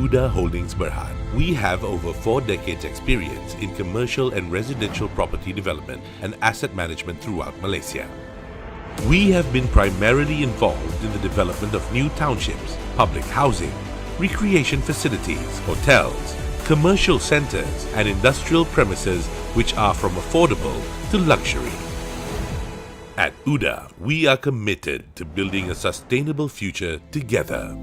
UDA Holdings Berhad, we have over 4 decades experience in commercial and residential property development and asset management throughout Malaysia. We have been primarily involved in the development of new townships, public housing, recreation facilities, hotels, commercial centers and industrial premises which are from affordable to luxury. At UDA, we are committed to building a sustainable future together.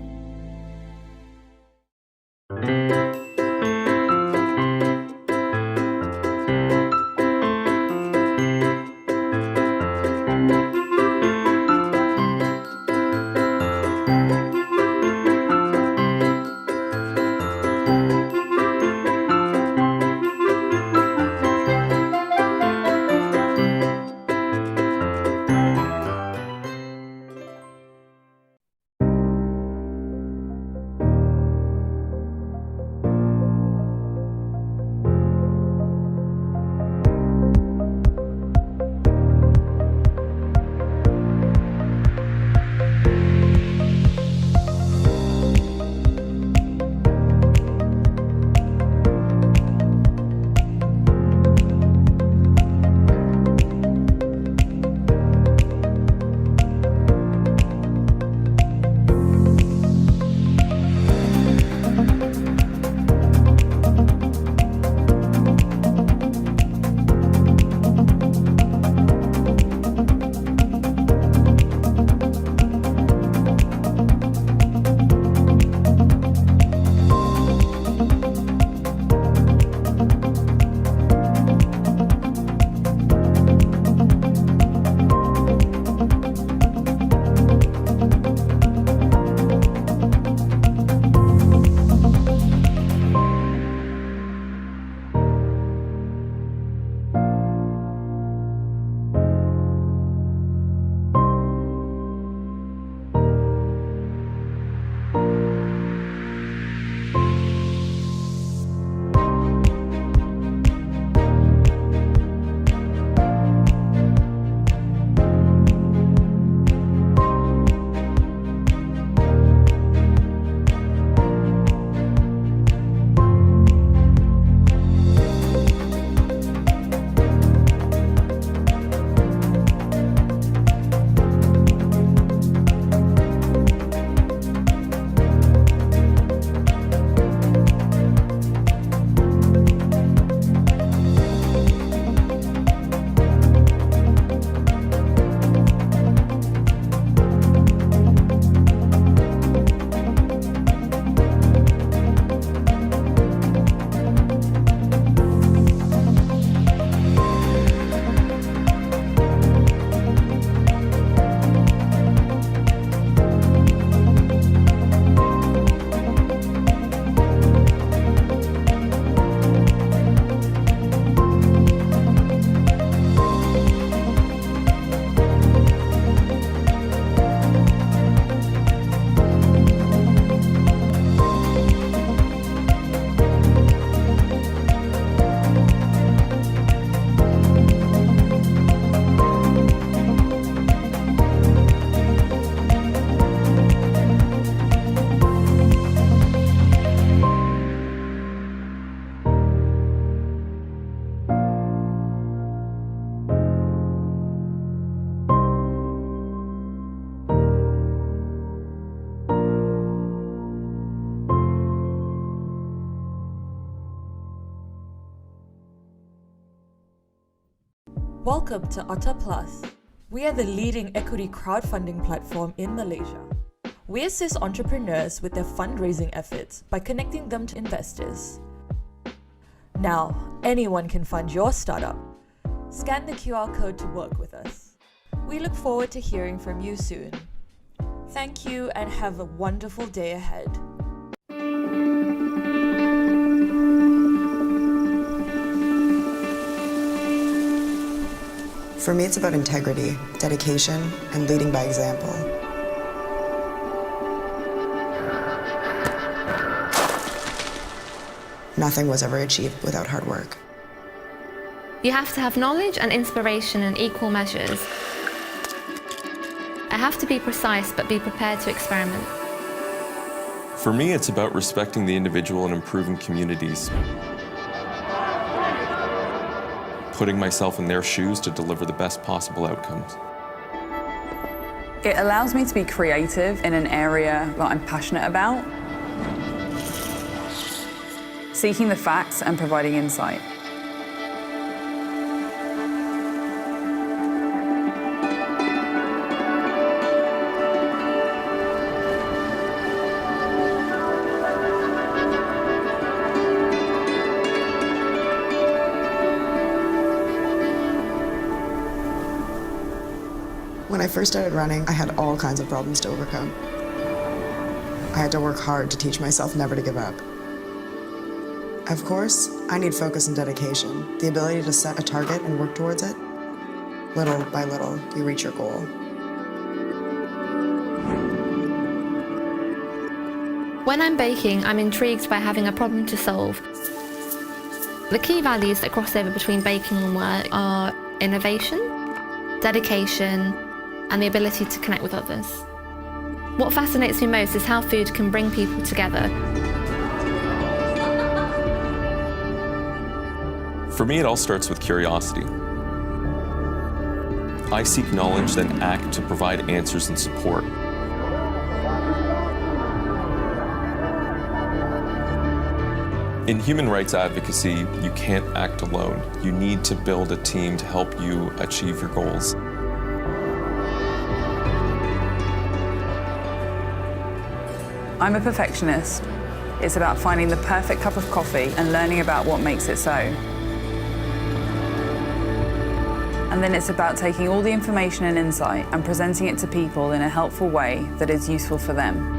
Welcome to Otta Plus. We are the leading equity crowdfunding platform in Malaysia. We assist entrepreneurs with their fundraising efforts by connecting them to investors. Now, anyone can fund your startup. Scan the QR code to work with us. We look forward to hearing from you soon. Thank you and have a wonderful day ahead. For me, it's about integrity, dedication, and leading by example. Nothing was ever achieved without hard work. You have to have knowledge and inspiration in equal measures. I have to be precise but be prepared to experiment. For me, it's about respecting the individual and improving communities. Putting myself in their shoes to deliver the best possible outcomes. It allows me to be creative in an area that I'm passionate about, seeking the facts and providing insight. When I first started running, I had all kinds of problems to overcome. I had to work hard to teach myself never to give up. Of course, I need focus and dedication, the ability to set a target and work towards it. Little by little, you reach your goal. When I'm baking, I'm intrigued by having a problem to solve. The key values that cross over between baking and work are innovation, dedication, and the ability to connect with others. What fascinates me most is how food can bring people together. For me, it all starts with curiosity. I seek knowledge, then act to provide answers and support. In human rights advocacy, you can't act alone. You need to build a team to help you achieve your goals. I'm a perfectionist. It's about finding the perfect cup of coffee and learning about what makes it so. And then it's about taking all the information and insight and presenting it to people in a helpful way that is useful for them.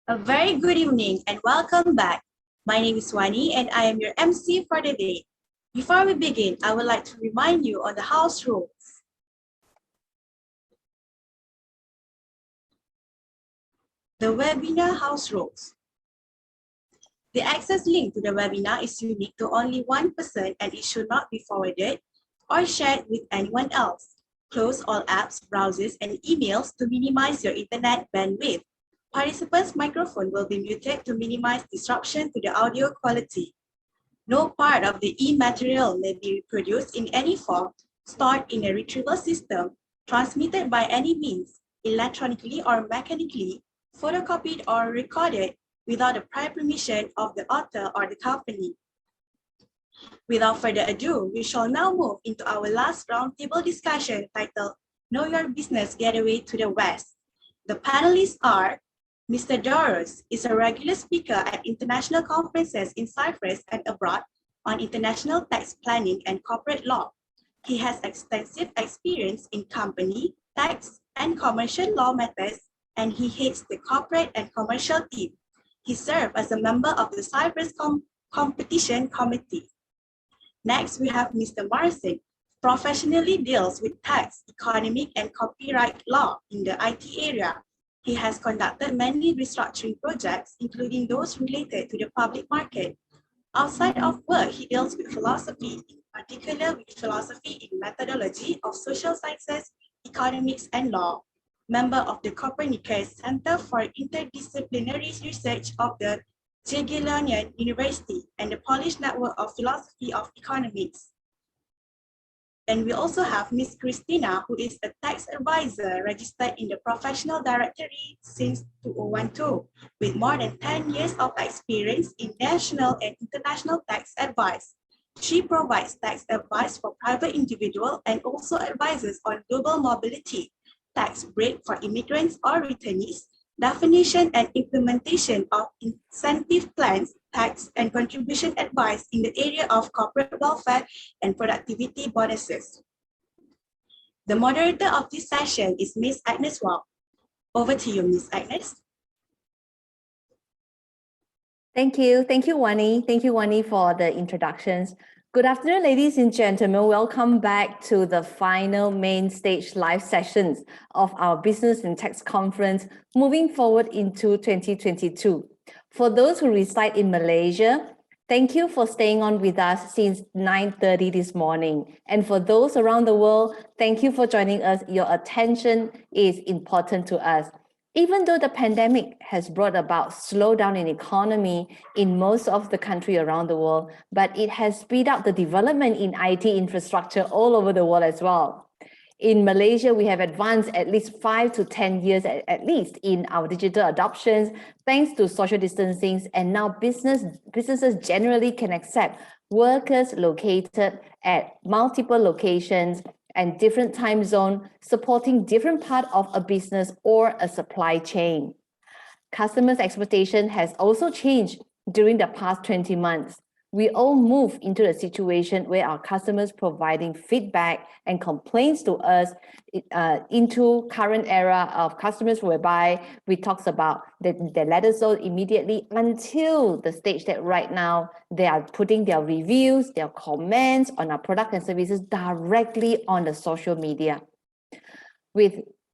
A very good evening and welcome back. My name is Wani and I am your MC for the day. Before we begin, I would like to remind you on the house rules. The webinar house rules. The access link to the webinar is unique to only one person and it should not be forwarded or shared with anyone else. Close all apps, browsers, and emails to minimize your internet bandwidth. Participants' microphone will be muted to minimize disruption to the audio quality. No part of the e-material may be reproduced in any form, stored in a retrieval system, transmitted by any means, electronically or mechanically, photocopied or recorded without the prior permission of the author or the company. Without further ado, we shall now move into our last roundtable discussion titled Know Your Business Getaway to the West. The panelists are Mr. Doros is a regular speaker at international conferences in Cyprus and abroad on international tax planning and corporate law. He has extensive experience in company, tax, and commercial law matters, and he heads the corporate and commercial team. He served as a member of the Cyprus Competition Committee. Next, we have Mr. Morrison, professionally deals with tax, economic, and copyright law in the IT area. He has conducted many restructuring projects, including those related to the public market. Outside of work, he deals with philosophy, in particular with philosophy in methodology of social sciences, economics, and law. Member of the Copernicus Center for Interdisciplinary Research of the Jagiellonian University and the Polish Network of Philosophy of Economics. And we also have Ms. Christina, who is a tax advisor registered in the Professional Directory since 2012, with more than 10 years of experience in national and international tax advice. She provides tax advice for private individuals and also advises on global mobility, tax break for immigrants or returnees, definition and implementation of incentive plans, tax and contribution advice in the area of corporate welfare and productivity bonuses. The moderator of this session is Ms. Agnes Wong. Over to you, Ms. Agnes. Thank you, Wani. Thank you, Wani, for the introductions. Good afternoon, ladies and gentlemen. Welcome back to the final main stage live sessions of our Business and Tax Conference moving forward into 2022. For those who reside in Malaysia, thank you for staying on with us since 9:30 this morning. And for those around the world, thank you for joining us. Your attention is important to us. Even though the pandemic has brought about slowdown in economy in most of the country around the world, but it has speed up the development in IT infrastructure all over the world as well. In Malaysia, we have advanced at least 5 to 10 years at least in our digital adoptions, thanks to social distancing, and now businesses generally can accept workers located at multiple locations and different time zone, supporting different part of a business or a supply chain. Customers' expectation has also changed during the past 20 months. We all move into a situation where our customers providing feedback and complaints to us into current era of customers whereby we talks about they let us know immediately until the stage that right now they are putting their reviews, their comments on our product and services directly on the social media.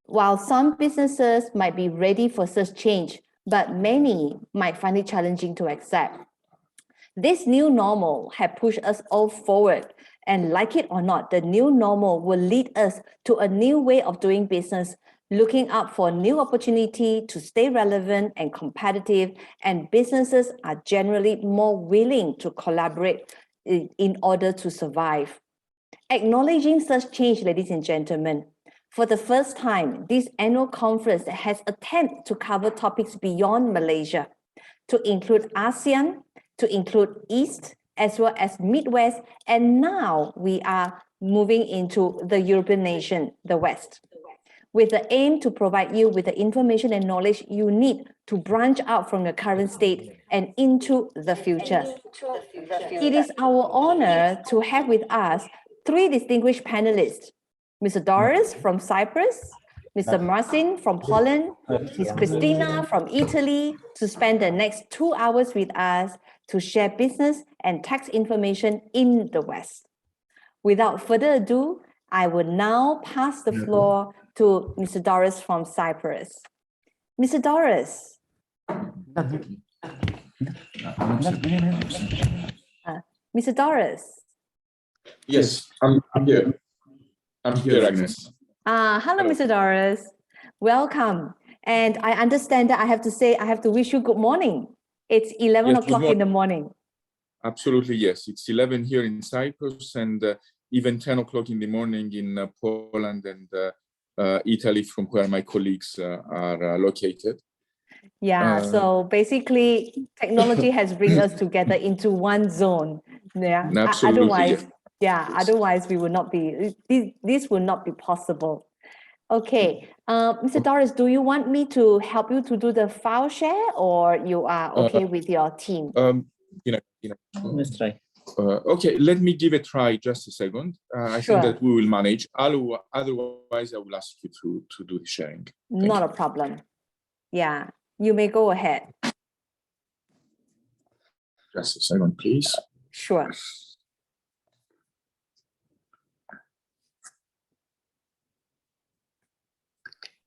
While some businesses might be ready for such change, but many might find it challenging to accept. This new normal has pushed us all forward, and like it or not, the new normal will lead us to a new way of doing business, looking out for new opportunity to stay relevant and competitive, and businesses are generally more willing to collaborate in order to survive. Acknowledging such change, ladies and gentlemen, for the first time, this annual conference has attempted to cover topics beyond Malaysia, to include ASEAN, to include East, as well as Midwest, and now we are moving into the European nation, the West, with the aim to provide you with the information and knowledge you need to branch out from your current state and into the future. It is our honor to have with us 3 distinguished panelists, Mr. Doris from Cyprus, Mr. Marcin from Poland, Ms. Christina from Italy, to spend the next 2 hours with us to share business and tax information in the West. Without further ado, I will now pass the floor to Mr. Doris from Cyprus. Mr. Doris. Mr. Doris. Yes, I'm here. I'm here, Agnes. Hello, Mr. Doris. Welcome. And I understand that I have to wish you good morning. It's 11 o'clock in the morning. Absolutely, yes. It's 11 here in Cyprus and even 10 o'clock in the morning in Poland and Italy, from where my colleagues are located. Yeah, so basically technology has bring us together into one zone. Yeah. Absolutely. Otherwise we would not be, this would not be possible. Okay, Mr. Doris, do you want me to help you to do the file share, or you are okay with your team? Let's try. Okay, let me give a try. Just a second. I think that we will manage. Otherwise, I will ask you to do the sharing. Not a problem. Yeah, you may go ahead. Just a second, please. Sure.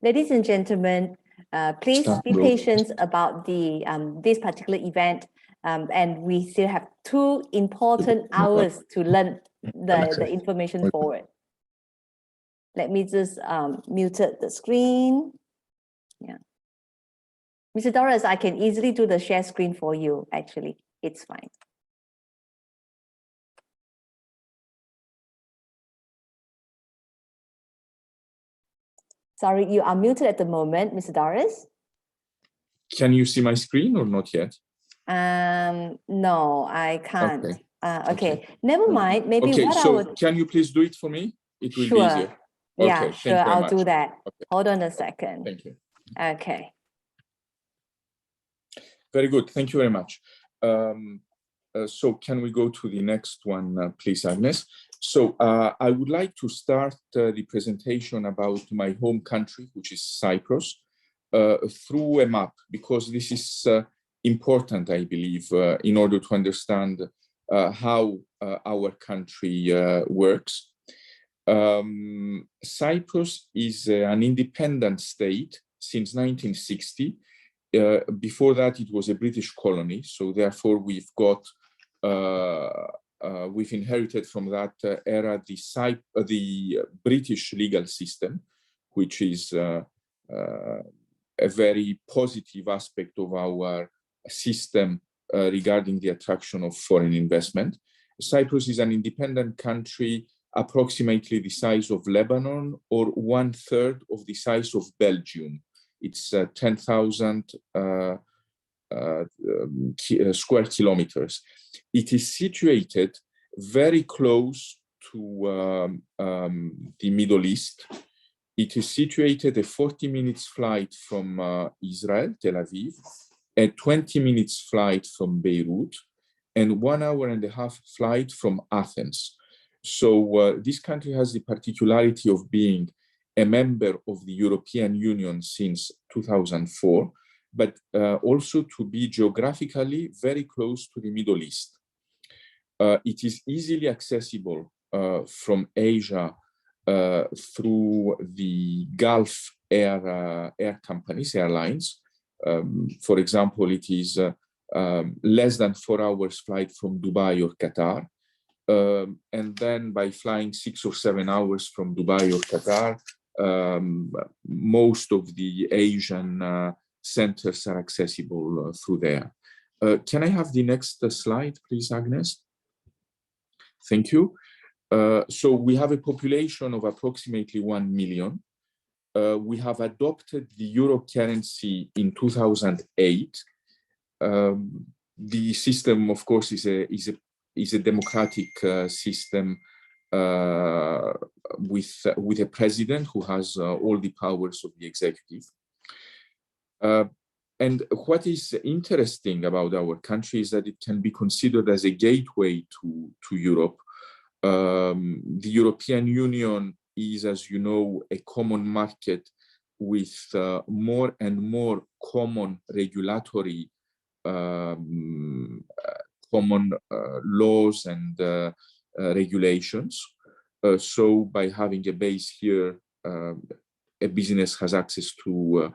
Ladies and gentlemen, please be patient about the this particular event, and we still have 2 important hours to learn the information forward. Let me just mute the screen. Yeah, Mr. Doris, I can easily do the share screen for you. Actually, it's fine. Sorry, you are muted at the moment, Mr. Doris. Can you see my screen or not yet? No, I can't. Okay. Never mind. Maybe okay, what so I would... can you please do it for me? It will be easier. Yeah, okay, sure, I'll much. do that. Okay. Hold on a second. Thank you. Okay. Very good. Thank you very much. So can we go to the next one, please, Agnes? So I would like to start the presentation about my home country, which is Cyprus, through a map, because this is important, I believe, in order to understand how our country works. Cyprus is an independent state since 1960. Before that, it was a British colony, so therefore we've got we've inherited from that era the British legal system, which is a very positive aspect of our system regarding the attraction of foreign investment. Cyprus is an independent country, approximately the size of Lebanon, or 1/3 of the size of Belgium. It's 10,000 square kilometers. It is situated very close to the Middle East. It is situated a 40 minutes flight from Israel, Tel Aviv, a 20 minutes flight from Beirut, and 1 hour and a half flight from Athens. So this country has the particularity of being a member of the European Union since 2004, but also to be geographically very close to the Middle East. It is easily accessible from Asia through the Gulf air companies, airlines. For example, it is less than 4 hours flight from Dubai or Qatar. And then by flying 6 or 7 hours from Dubai or Qatar, most of the Asian centers are accessible through there. Can I have the next slide, please, Agnes? Thank you. So we have a population of approximately 1 million. We have adopted the euro currency in 2008. The system, of course, is a democratic system with a president who has all the powers of the executive. And what is interesting about our country is that it can be considered as a gateway to Europe. The European Union is, as you know, a common market with more and more common regulatory common laws and regulations. So by having a base here, a business has access to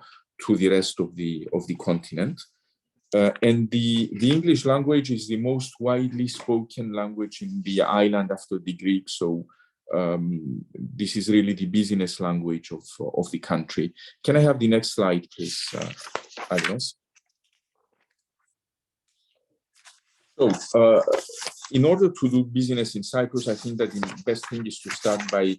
the rest of the continent. And the English language is the most widely spoken language in the island after the Greek. So this is really the business language of the country. Can I have the next slide, please, Agnes? So in order to do business in Cyprus, I think that the best thing is to start by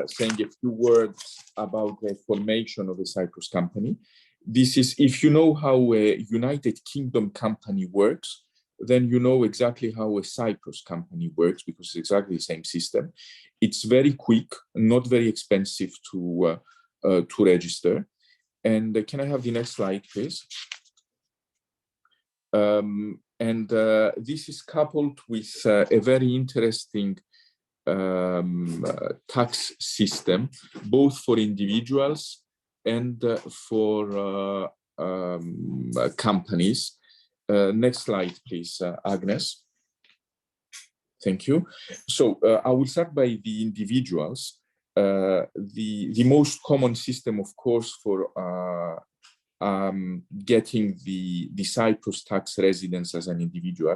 saying a few words about the formation of a Cyprus company. This is, if you know how a United Kingdom company works, then you know exactly how a Cyprus company works, because it's exactly the same system. It's very quick, not very expensive to register. And can I have the next slide, please? This is coupled with a very interesting tax system, both for individuals and for companies. Next slide, please, Agnes. Thank you. So I will start by the individuals. The most common system, of course, for getting the Cyprus tax residence as an individual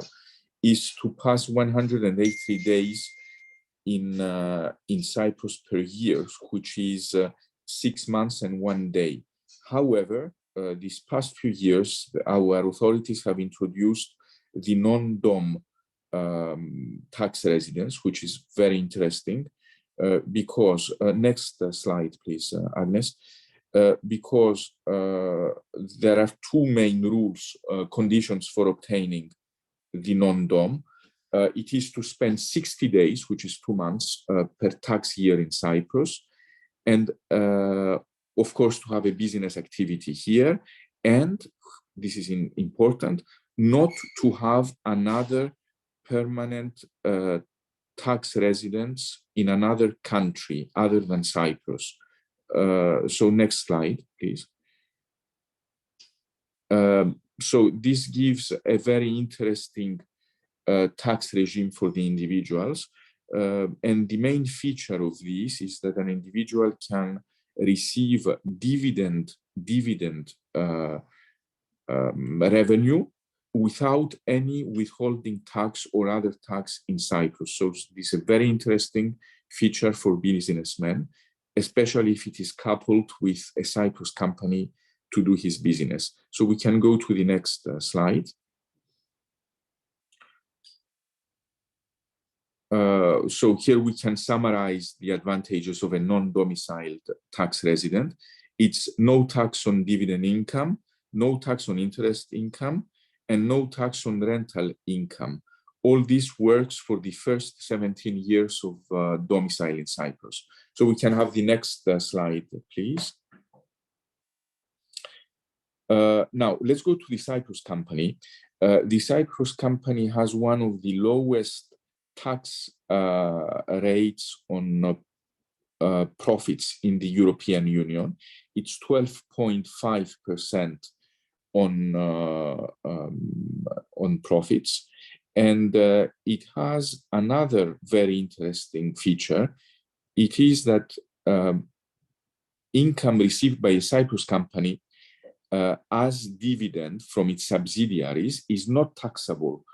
is to pass 180 days in Cyprus per year, which is 6 months and 1 day. However, these past few years, our authorities have introduced the non-dom tax residence, which is very interesting because, next slide, please, Agnes. Because there are two main rules, conditions for obtaining the non-dom. It is to spend 60 days, which is 2 months, per tax year in Cyprus, and of course to have a business activity here, and this is important, not to have another permanent tax residence in another country other than Cyprus. So next slide, please. So this gives a very interesting tax regime for the individuals. And the main feature of this is that an individual can receive dividend revenue without any withholding tax or other tax in Cyprus. So this is a very interesting feature for businessmen, especially if it is coupled with a Cyprus company to do his business. So we can go to the next slide. So here we can summarize the advantages of a non-domiciled tax resident. It's no tax on dividend income, no tax on interest income, and no tax on rental income. All this works for the first 17 years of domicile in Cyprus. So we can have the next slide, please. Now, let's go to the Cyprus company. The Cyprus company has one of the lowest tax rates on profits in the European Union. It's 12.5% on profits. And it has another very interesting feature. It is that income received by a Cyprus company as dividend from its subsidiaries is not taxable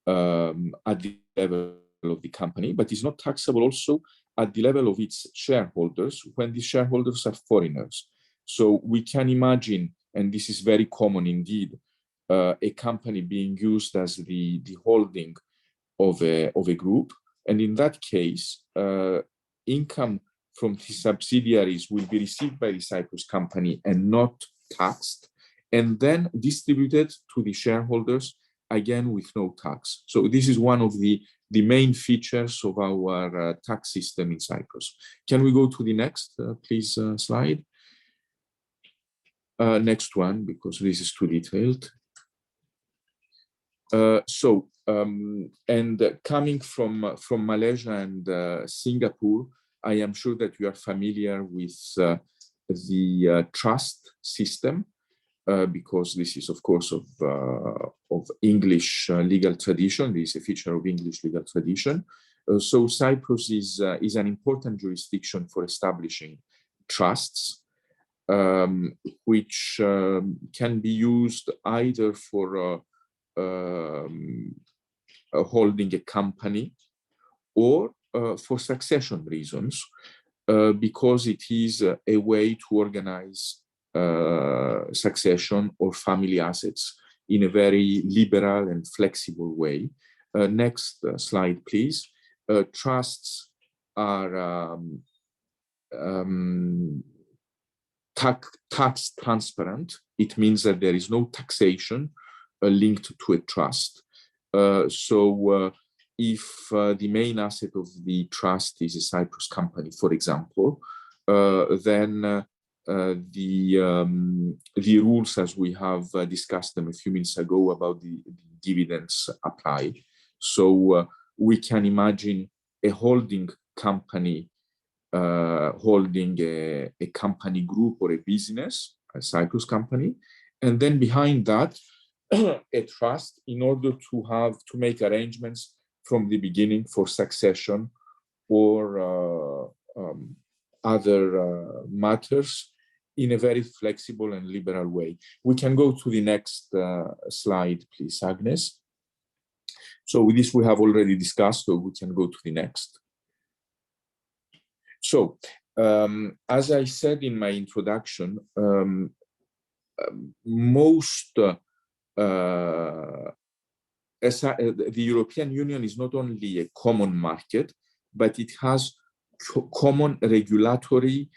at the level of the company, but is not taxable also at the level of its shareholders when the shareholders are foreigners. So we can imagine, and this is very common indeed, a company being used as the holding of a group. And in that case, income from the subsidiaries will be received by the Cyprus company and not taxed, and then distributed to the shareholders, again with no tax. So this is one of the main features of our tax system in Cyprus. Can we go to the next, please, slide? Next one, because this is too detailed. Coming from Malaysia and Singapore, I am sure that you are familiar with the trust system, because this is, of course, of English legal tradition. This is a feature of English legal tradition. So Cyprus is an important jurisdiction for establishing trusts, which can be used either for holding a company or for succession reasons, because it is a way to organize succession or family assets in a very liberal and flexible way. Next slide, please. Trusts are tax transparent. It means that there is no taxation linked to a trust. If the main asset of the trust is a Cyprus company, for example, then the rules, as we have discussed them a few minutes ago about the dividends, apply. So we can imagine a holding company holding a company group or a business, a Cyprus company, and then behind that, a trust, in order to make arrangements from the beginning for succession or other matters in a very flexible and liberal way. We can go to the next slide, please, Agnes. So with this we have already discussed, so we can go to the next. So, as I said in my introduction, the European Union is not only a common market, but it has common regulatory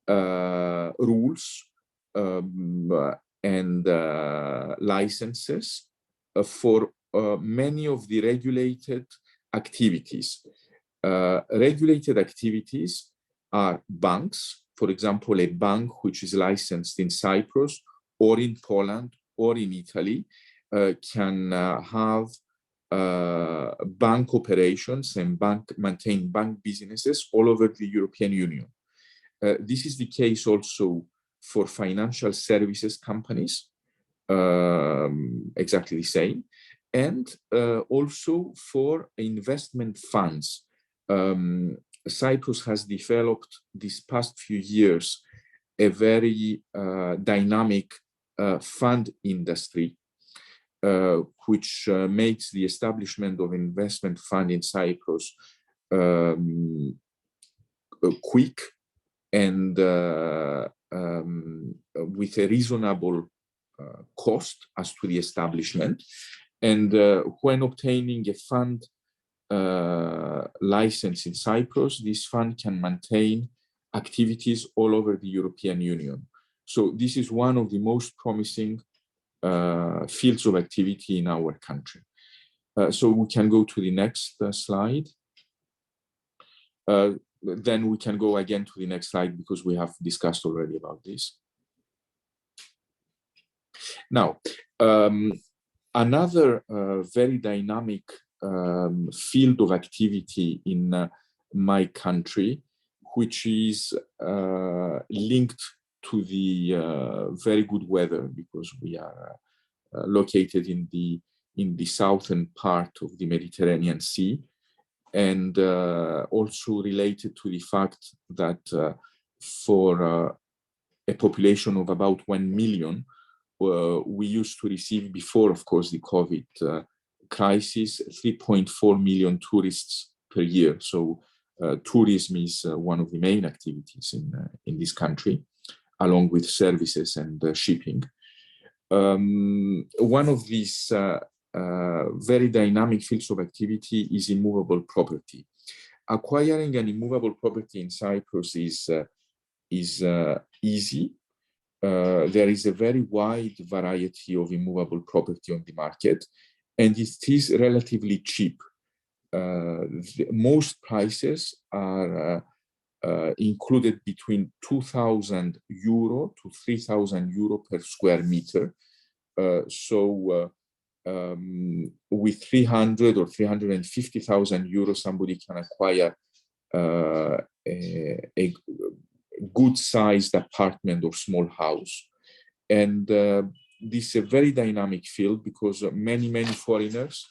rules and licenses for many of the regulated activities. Regulated activities are banks, for example, a bank which is licensed in Cyprus or in Poland or in Italy can have bank operations and maintain bank businesses all over the European Union. This is the case also for financial services companies, exactly the same, and also for investment funds. Cyprus has developed these past few years a very dynamic fund industry, which makes the establishment of investment fund in Cyprus quick and with a reasonable cost as to the establishment. And when obtaining a fund license in Cyprus, this fund can maintain activities all over the European Union. So this is one of the most promising fields of activity in our country. So we can go to the next slide. Then we can go again to the next slide because we have discussed already about this. Now, another very dynamic field of activity in my country, which is linked to the very good weather, because we are located in the southern part of the Mediterranean Sea, and also related to the fact that for a population of about 1 million, we used to receive, before, of course, the COVID crisis, 3.4 million tourists per year. So tourism is one of the main activities in this country, along with services and shipping. One of these very dynamic fields of activity is immovable property. Acquiring an immovable property in Cyprus is easy. There is a very wide variety of immovable property on the market, and it is relatively cheap. Most prices are included between 2,000 euro to 3,000 euro per square meter. With 300 or 350,000 euros, somebody can acquire a good-sized apartment or small house. And this is a very dynamic field because many foreigners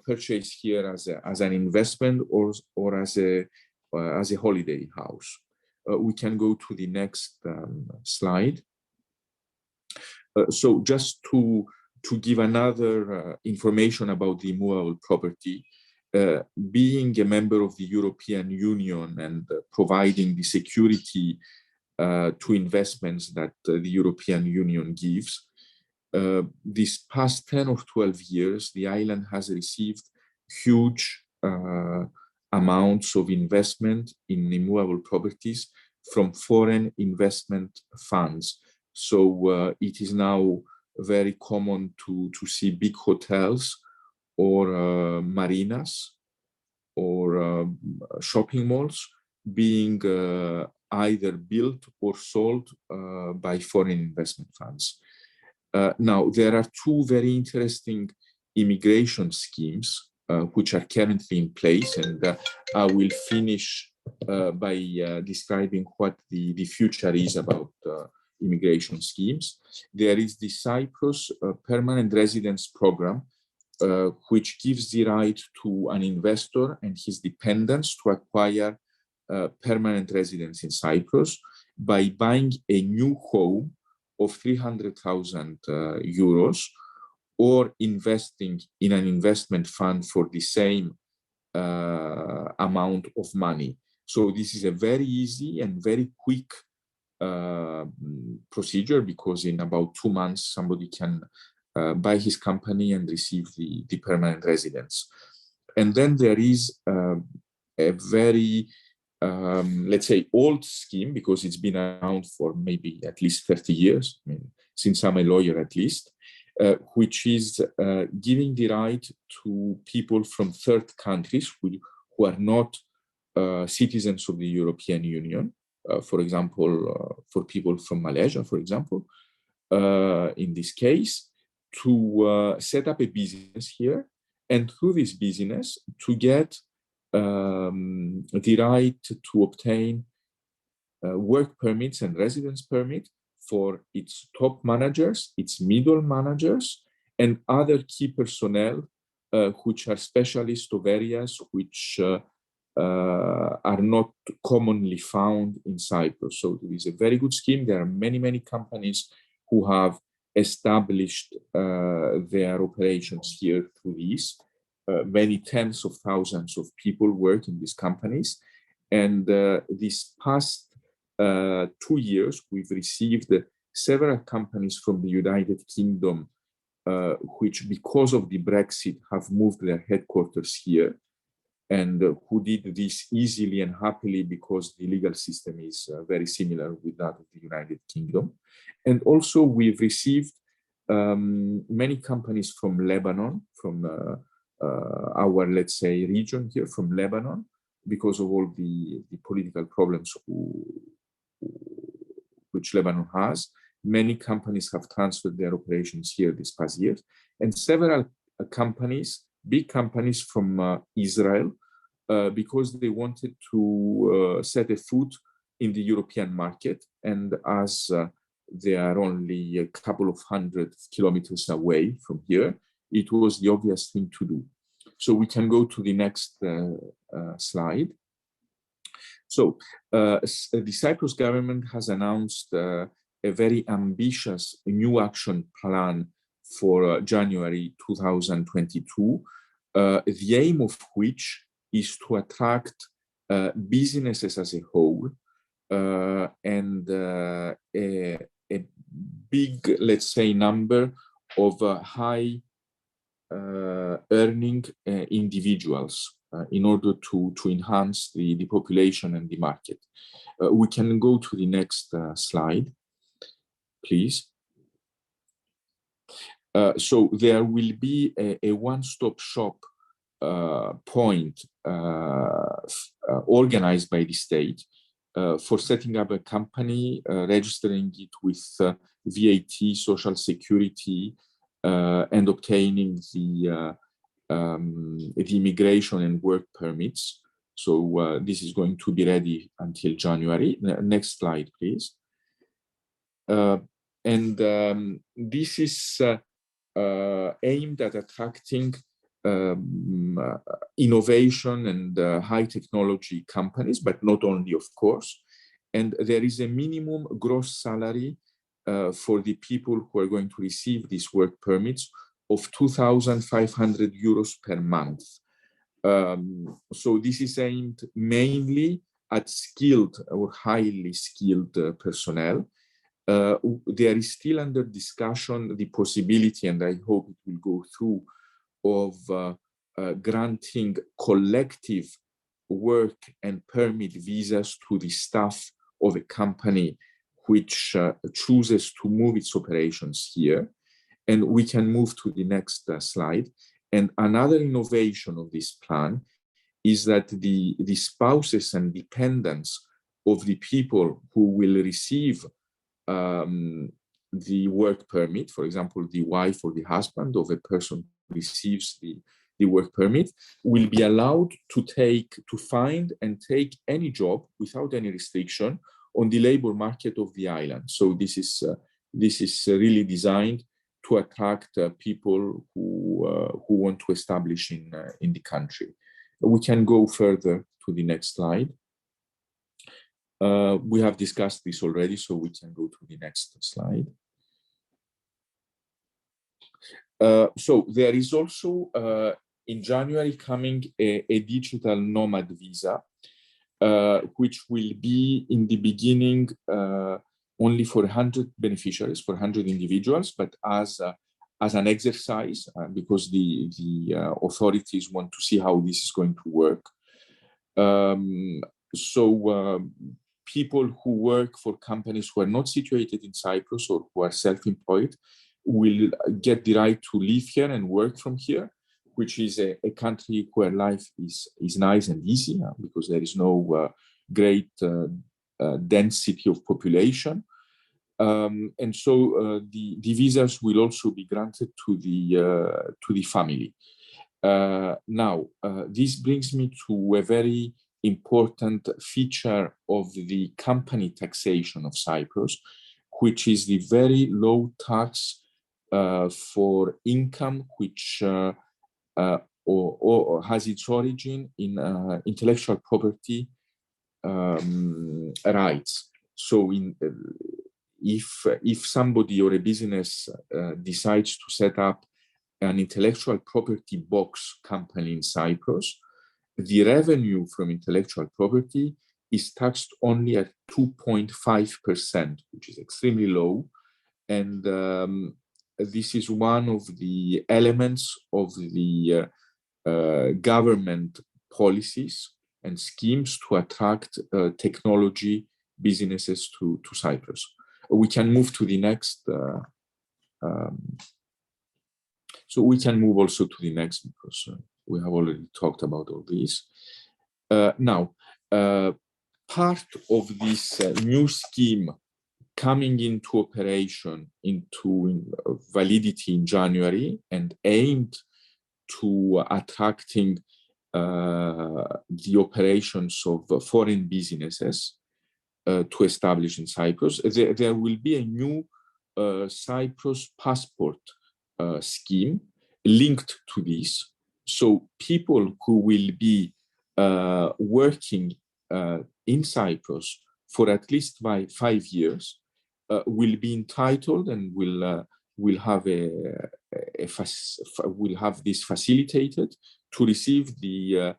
purchase here as an investment or as a holiday house. We can go to the next slide. So just to give another information about the immovable property, being a member of the European Union and providing the security to investments that the European Union gives, this past 10 or 12 years, the island has received huge amounts of investment in immovable properties from foreign investment funds. So it is now very common to see big hotels or marinas or shopping malls being either built or sold by foreign investment funds. Now, there are two very interesting immigration schemes which are currently in place, and I will finish by describing what the future is about immigration schemes. There is the Cyprus Permanent Residence Program, which gives the right to an investor and his dependents to acquire permanent residence in Cyprus by buying a new home of 300,000 euros or investing in an investment fund for the same amount of money. So this is a very easy and very quick procedure because in about 2 months, somebody can buy his company and receive the permanent residence. And then there is a very, let's say, old scheme, because it's been around for maybe at least 30 years, I mean, since I'm a lawyer at least, which is giving the right to people from third countries who are not citizens of the European Union, for example, for people from Malaysia, for example, in this case, to set up a business here, and through this business to get the right to obtain work permits and residence permit for its top managers, its middle managers, and other key personnel which are specialists of areas which are not commonly found in Cyprus. So it is a very good scheme. There are many companies who have established their operations here through this. Many tens of thousands of people work in these companies. And this past 2 years, we've received several companies from the United Kingdom, which because of the Brexit have moved their headquarters here, and who did this easily and happily because the legal system is very similar with that of the United Kingdom. And also we've received many companies from Lebanon, from our, let's say, region here, from Lebanon, because of all the political problems which Lebanon has. Many companies have transferred their operations here this past year, and several companies, big companies from Israel, because they wanted to set a foot in the European market, and as they are only a couple of 100 kilometers away from here, it was the obvious thing to do. So we can go to the next slide. So the Cyprus government has announced a very ambitious new action plan for January 2022, the aim of which is to attract businesses as a whole and a big, let's say, number of high earning individuals in order to enhance the population and the market. We can go to the next slide, please. So there will be a one-stop shop point organized by the state for setting up a company, registering it with VAT, Social Security, and obtaining the immigration and work permits. So this is going to be ready until January. Next slide, please. This is aimed at attracting innovation and high technology companies, but not only, of course. And there is a minimum gross salary for the people who are going to receive these work permits of 2,500 euros per month. So this is aimed mainly at skilled or highly skilled personnel. There is still under discussion the possibility, and I hope it will go through, of granting collective work and permit visas to the staff of a company which chooses to move its operations here. And we can move to the next slide. And another innovation of this plan is that the spouses and dependents of the people who will receive the work permit, for example, the wife or the husband of a person who receives the work permit, will be allowed to find and take any job without any restriction on the labor market of the island. So this is really designed to attract people who want to establish in the country. We can go further to the next slide. We have discussed this already, so we can go to the next slide. So there is also in January coming a digital nomad visa, which will be in the beginning only for 100 beneficiaries, for 100 individuals, but as an exercise, because the authorities want to see how this is going to work. People who work for companies who are not situated in Cyprus or who are self-employed will get the right to live here and work from here, which is a country where life is nice and easy because there is no great density of population. And so the visas will also be granted to the family. Now, this brings me to a very important feature of the company taxation of Cyprus, which is the very low tax for income which or has its origin in intellectual property rights. So if somebody or a business decides to set up an intellectual property box company in Cyprus, the revenue from intellectual property is taxed only at 2.5%, which is extremely low. And this is one of the elements of the government policies and schemes to attract technology businesses to Cyprus. We can move to the next. So we can move also to the next because we have already talked about all this. Now, part of this new scheme coming into operation, into validity in January and aimed to attracting the operations of foreign businesses to establish in Cyprus, there will be a new Cyprus passport scheme linked to this. So people who will be working in Cyprus for at least 5 years will be entitled and will have this facilitated to receive the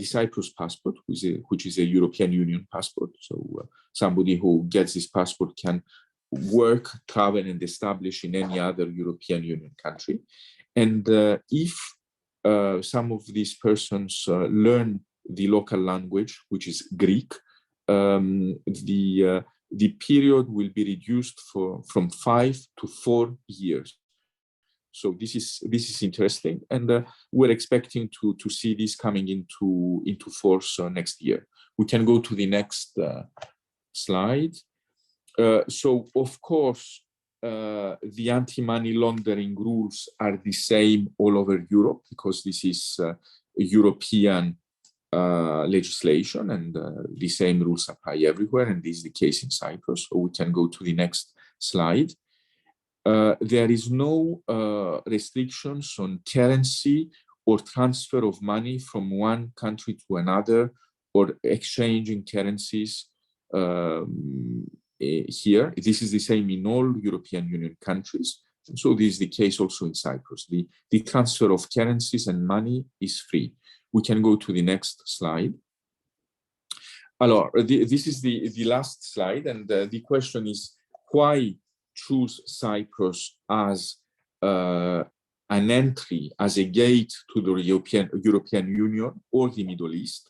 Cyprus passport, which is a European Union passport. So somebody who gets this passport can work, travel, and establish in any other European Union country. And if some of these persons learn the local language, which is Greek, the period will be reduced from 5 to 4 years. So this is interesting, and we're expecting to see this coming into force next year. We can go to the next slide. So of course, the anti-money laundering rules are the same all over Europe because this is a European legislation, and the same rules apply everywhere, and this is the case in Cyprus. So we can go to the next slide. There is no restrictions on currency or transfer of money from one country to another, or exchanging currencies here. This is the same in all European Union countries. And so this is the case also in Cyprus. The transfer of currencies and money is free. We can go to the next slide. Alors, this is the last slide, and the question is, why choose Cyprus as an entry, as a gate to the European Union or the Middle East?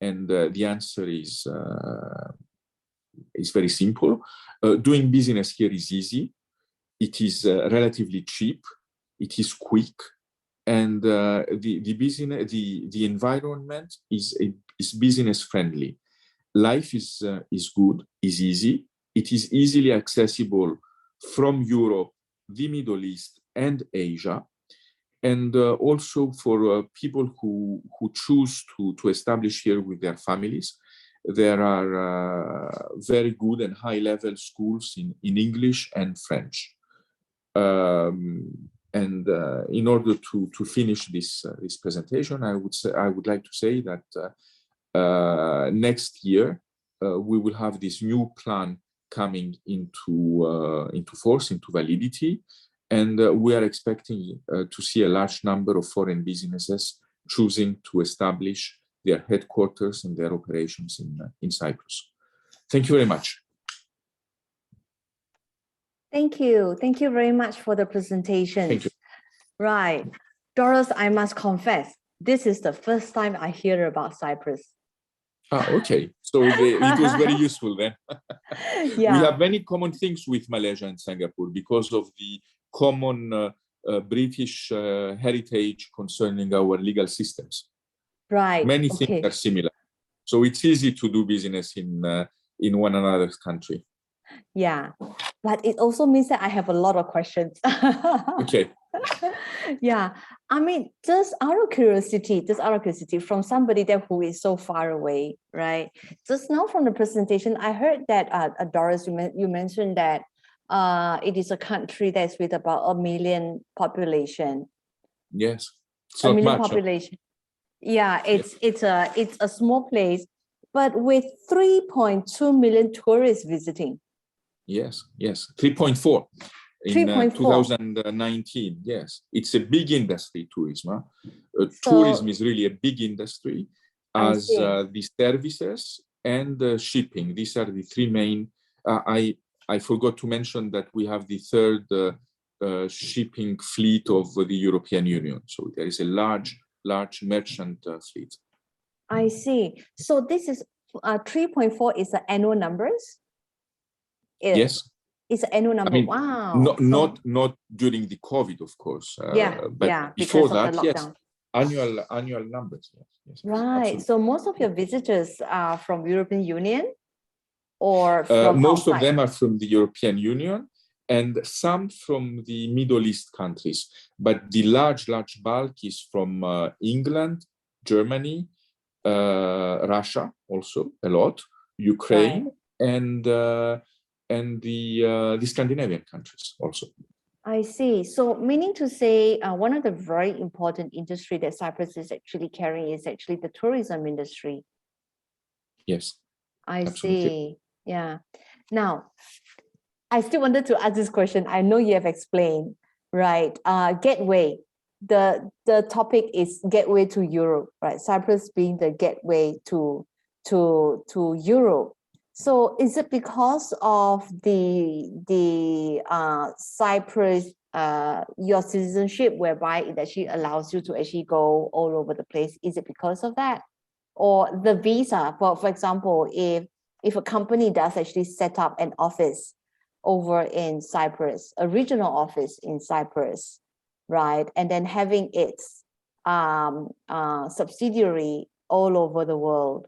And the answer is very simple. Doing business here is easy. It is relatively cheap. It is quick, and the environment is business friendly. Life is good, is easy. It is easily accessible from Europe, the Middle East, and Asia. And also for people who choose to establish here with their families, there are very good and high-level schools in English and French. And in order to finish this presentation, I would like to say that next year we will have this new plan coming into force, into validity, and we are expecting to see a large number of foreign businesses choosing to establish their headquarters and their operations in Cyprus. Thank you very much. Thank you. Thank you very much for the presentation. Thank you. Right. Doris, I must confess, this is the first time I hear about Cyprus. Okay. So it was very useful then. Yeah. We have many common things with Malaysia and Singapore because of the common British heritage concerning our legal systems. Right. Many things are similar. So it's easy to do business in one another's country. Yeah, but it also means that I have a lot of questions. Okay. Yeah, I mean, just out of curiosity, from somebody that who is so far away, right? Just now from the presentation, I heard that Doris, you mentioned that it is a country that's with about 1 million population. Yes, it's a not million much. Population. Yeah, it's a small place, but with 3.2 million tourists visiting. Yes, 3.4 in 2019. Yes, it's a big industry, tourism. Tourism is really a big industry, as the services and shipping. These are the three main. I forgot to mention that we have the third shipping fleet of the European Union. So there is a large merchant fleet. I see. So this is 3.4 is the annual numbers? Yes. It's an annual number. I mean, wow. Not during the COVID, of course. But before that, yes. Annual numbers. Yes, right. absolutely. So most of your visitors are from European Union, or from most outside? of them are from the European Union, and some from the Middle East countries. But the large bulk is from England, Germany, Russia, also a lot, Ukraine, right. and the Scandinavian countries also. I see. So meaning to say, one of the very important industry that Cyprus is actually carrying is actually the tourism industry. Yes. I absolutely. see. Yeah. Now, I still wanted to ask this question. I know you have explained, right? Gateway. The topic is gateway to Europe, right? Cyprus being the gateway to Europe. So is it because of the Cyprus your citizenship, whereby it actually allows you to actually go all over the place? Is it because of that, or the visa? For example, if a company does actually set up an office over in Cyprus, a regional office in Cyprus, right, and then having its subsidiary all over the world.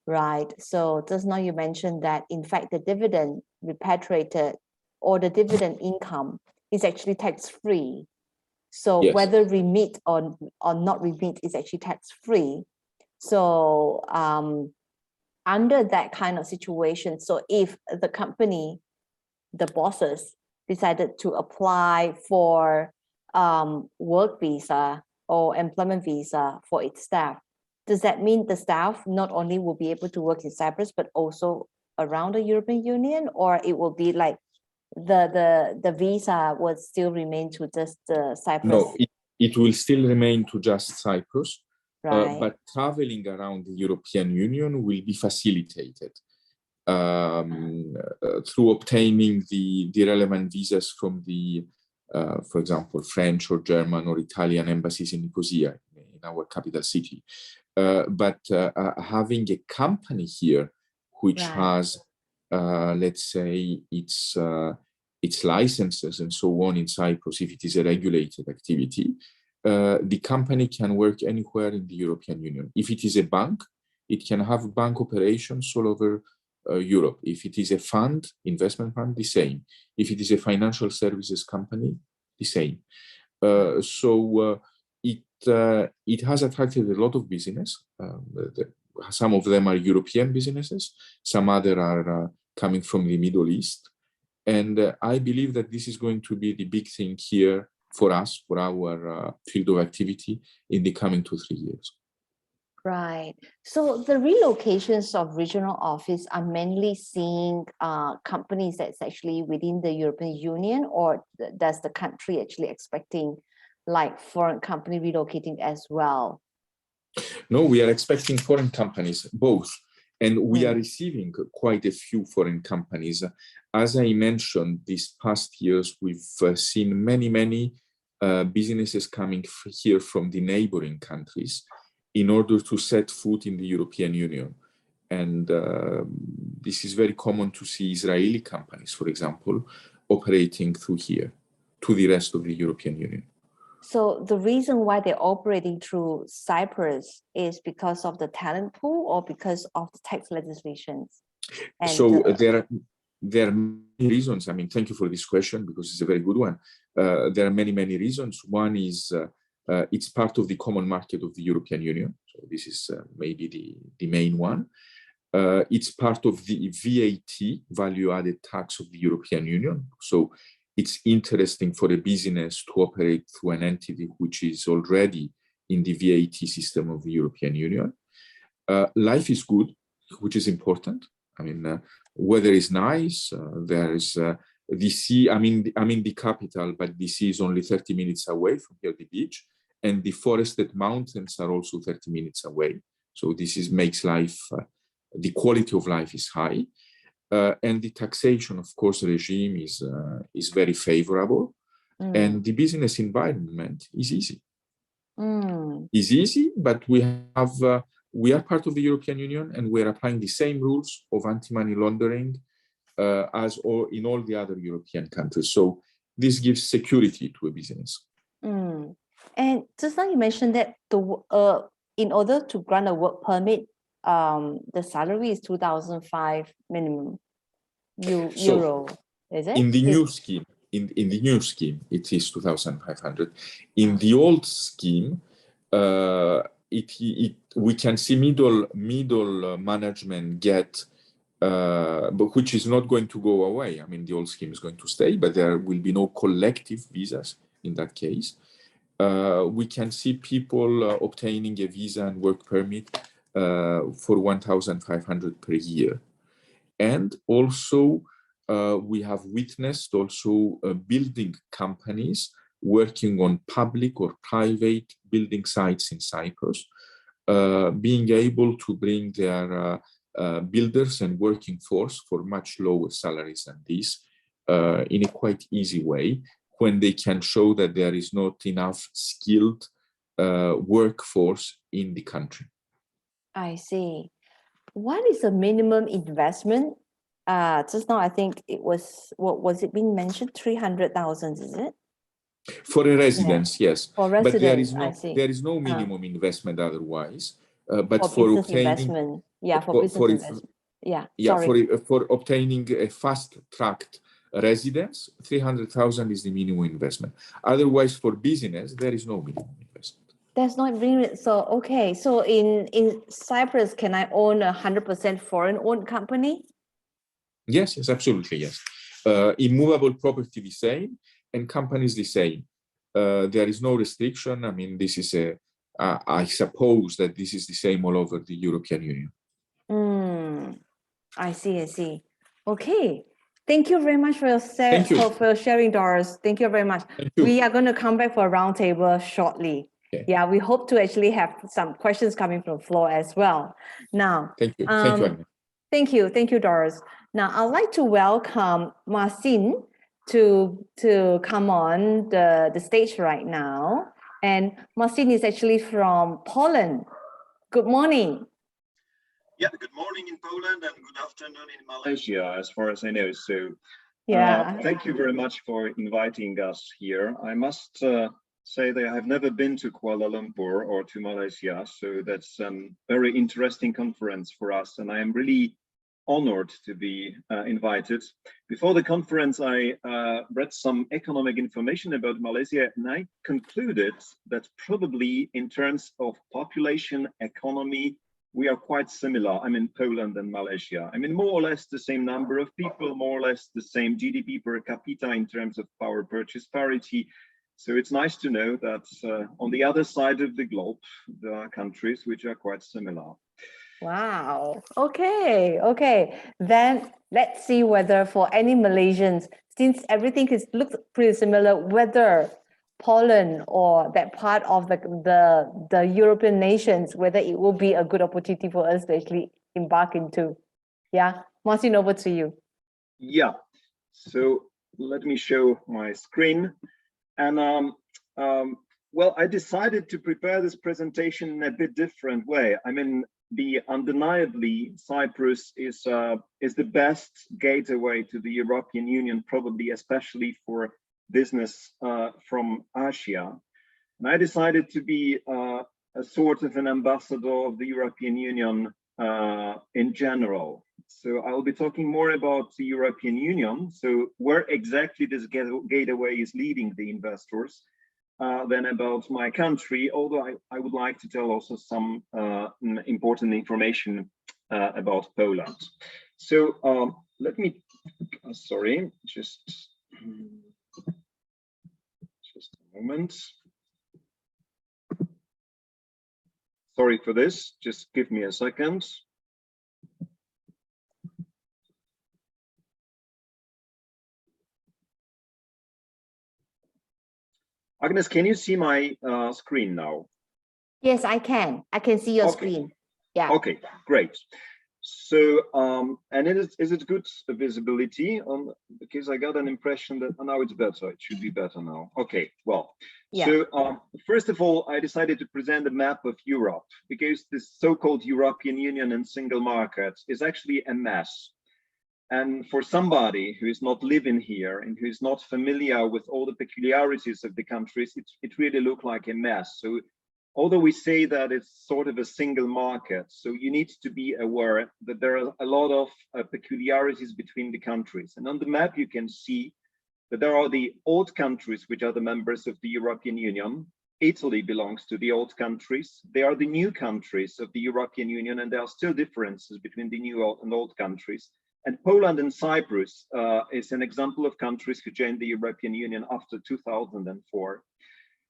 Right. So just now you mentioned that, in fact, the dividend repatriated or the dividend income is actually tax-free. So yes. whether remit or not remit is actually tax-free. So under that kind of situation, so if the company, the bosses decided to apply for work visa or employment visa for its staff, does that mean the staff not only will be able to work in Cyprus, but also around the European Union, or it will be like the visa would still remain to just Cyprus? No, it will still remain to just Cyprus, right. but traveling around the European Union will be facilitated through obtaining the relevant visas from the, for example, French or German or Italian embassies in Nicosia, in our capital city. But having a company here which has, let's say, its licenses and so on in Cyprus, if it is a regulated activity, the company can work anywhere in the European Union. If it is a bank, it can have bank operations all over Europe. If it is a fund, investment fund, the same. If it is a financial services company, the same. It has attracted a lot of business. Some of them are European businesses. Some other are coming from the Middle East. And I believe that this is going to be the big thing here for us, for our field of activity in the coming 2-3 years. Right. So the relocations of regional office are mainly seeing companies that's actually within the European Union, or does the country actually expecting like foreign company relocating as well? No, we are expecting foreign companies, both. And we are receiving quite a few foreign companies. As I mentioned, these past years, we've seen many businesses coming here from the neighboring countries in order to set foot in the European Union. And this is very common to see Israeli companies, for example, operating through here to the rest of the European Union. So the reason why they're operating through Cyprus is because of the talent pool or because of the tax legislations? And so there are many reasons. I mean, thank you for this question because it's a very good one. There are many reasons. One is it's part of the common market of the European Union. So this is maybe the main one. It's part of the VAT, value-added tax of the European Union. So it's interesting for a business to operate through an entity which is already in the VAT system of the European Union. Life is good, which is important. I mean, weather is nice. There is the sea. I'm in the capital, but the sea is only 30 minutes away from here, the beach, and the forested mountains are also 30 minutes away. So this makes life, the quality of life is high. And the taxation, of course, regime is very favorable, and the business environment is easy. It's easy, but we are part of the European Union, and we are applying the same rules of anti-money laundering as in all the other European countries. So this gives security to a business. And just now you mentioned that in order to grant a work permit, the salary is 2,005 minimum euro. Is it? In the new scheme, in the new scheme, it is 2,500. In the old scheme, we can see middle management get, but which is not going to go away. I mean, the old scheme is going to stay, but there will be no collective visas in that case. We can see people obtaining a visa and work permit for 1,500 per year. And also, we have witnessed also building companies working on public or private building sites in Cyprus, being able to bring their builders and working force for much lower salaries than this in a quite easy way, when they can show that there is not enough skilled workforce in the country. I see. What is the minimum investment? Just now, I think it was, what was it being mentioned? 300,000, is it? For a residence, yes. For residence, but there is no minimum investment otherwise. But for obtaining, for obtaining a fast-tracked residence, 300,000 is the minimum investment. Otherwise, for business, there is no minimum investment. That's not being so okay. So in Cyprus, can I own 100% foreign-owned company? Yes, yes, absolutely, yes. Immovable property the same, and companies the same. There is no restriction. I mean, this is I suppose that this is the same all over the European Union. I see. Okay. Thank you very much for for sharing, Doris. Thank you very much. We are going to come back for a roundtable shortly. Okay. Yeah, we hope to actually have some questions coming from the floor as well. Now, thank you. Thank you, Anna. Thank you, Doris. Now, I'd like to welcome Marcin to come on the stage right now. And Marcin is actually from Poland. Good morning. Yeah, good morning in Poland and good afternoon in Malaysia, as far as I know. So, thank you very much for inviting us here. I must say that I have never been to Kuala Lumpur or to Malaysia, so that's a very interesting conference for us, and I am really honored to be invited. Before the conference, I read some economic information about Malaysia, and I concluded that probably in terms of population, economy, we are quite similar. I mean, Poland and Malaysia. I mean, more or less the same number of people, more or less the same GDP per capita in terms of power purchase parity. So it's nice to know that on the other side of the globe, there are countries which are quite similar. Wow. Okay. Then let's see whether for any Malaysians, since everything looks pretty similar, whether Poland or that part of the European nations, whether it will be a good opportunity for us to actually embark into. Yeah, Marcin, over to you. Yeah, so let me show my screen. And well, I decided to prepare this presentation in a bit different way. I mean, undeniably, Cyprus is the best gateway to the European Union, probably especially for business from Asia. And I decided to be a sort of an ambassador of the European Union in general. So I'll be talking more about the European Union, so where exactly this gateway is leading the investors, than about my country, although I would like to tell also some important information about Poland. So let me, sorry, just a moment. Sorry for this, just give me a second. Agnes, can you see my screen now? Yes, I can. I can see your screen. Yeah. Okay, great. So, and is it good visibility? Because I got an impression that now it's better. It should be better now. Okay, well, yeah. So first of all, I decided to present a map of Europe because this so-called European Union and single market is actually a mess. And for somebody who is not living here and who is not familiar with all the peculiarities of the countries, it really looked like a mess. So although we say that it's sort of a single market, so you need to be aware that there are a lot of peculiarities between the countries. And on the map, you can see that there are the old countries, which are the members of the European Union. Italy belongs to the old countries. They are the new countries of the European Union, and there are still differences between the new and old countries. And Poland and Cyprus is an example of countries who joined the European Union after 2004.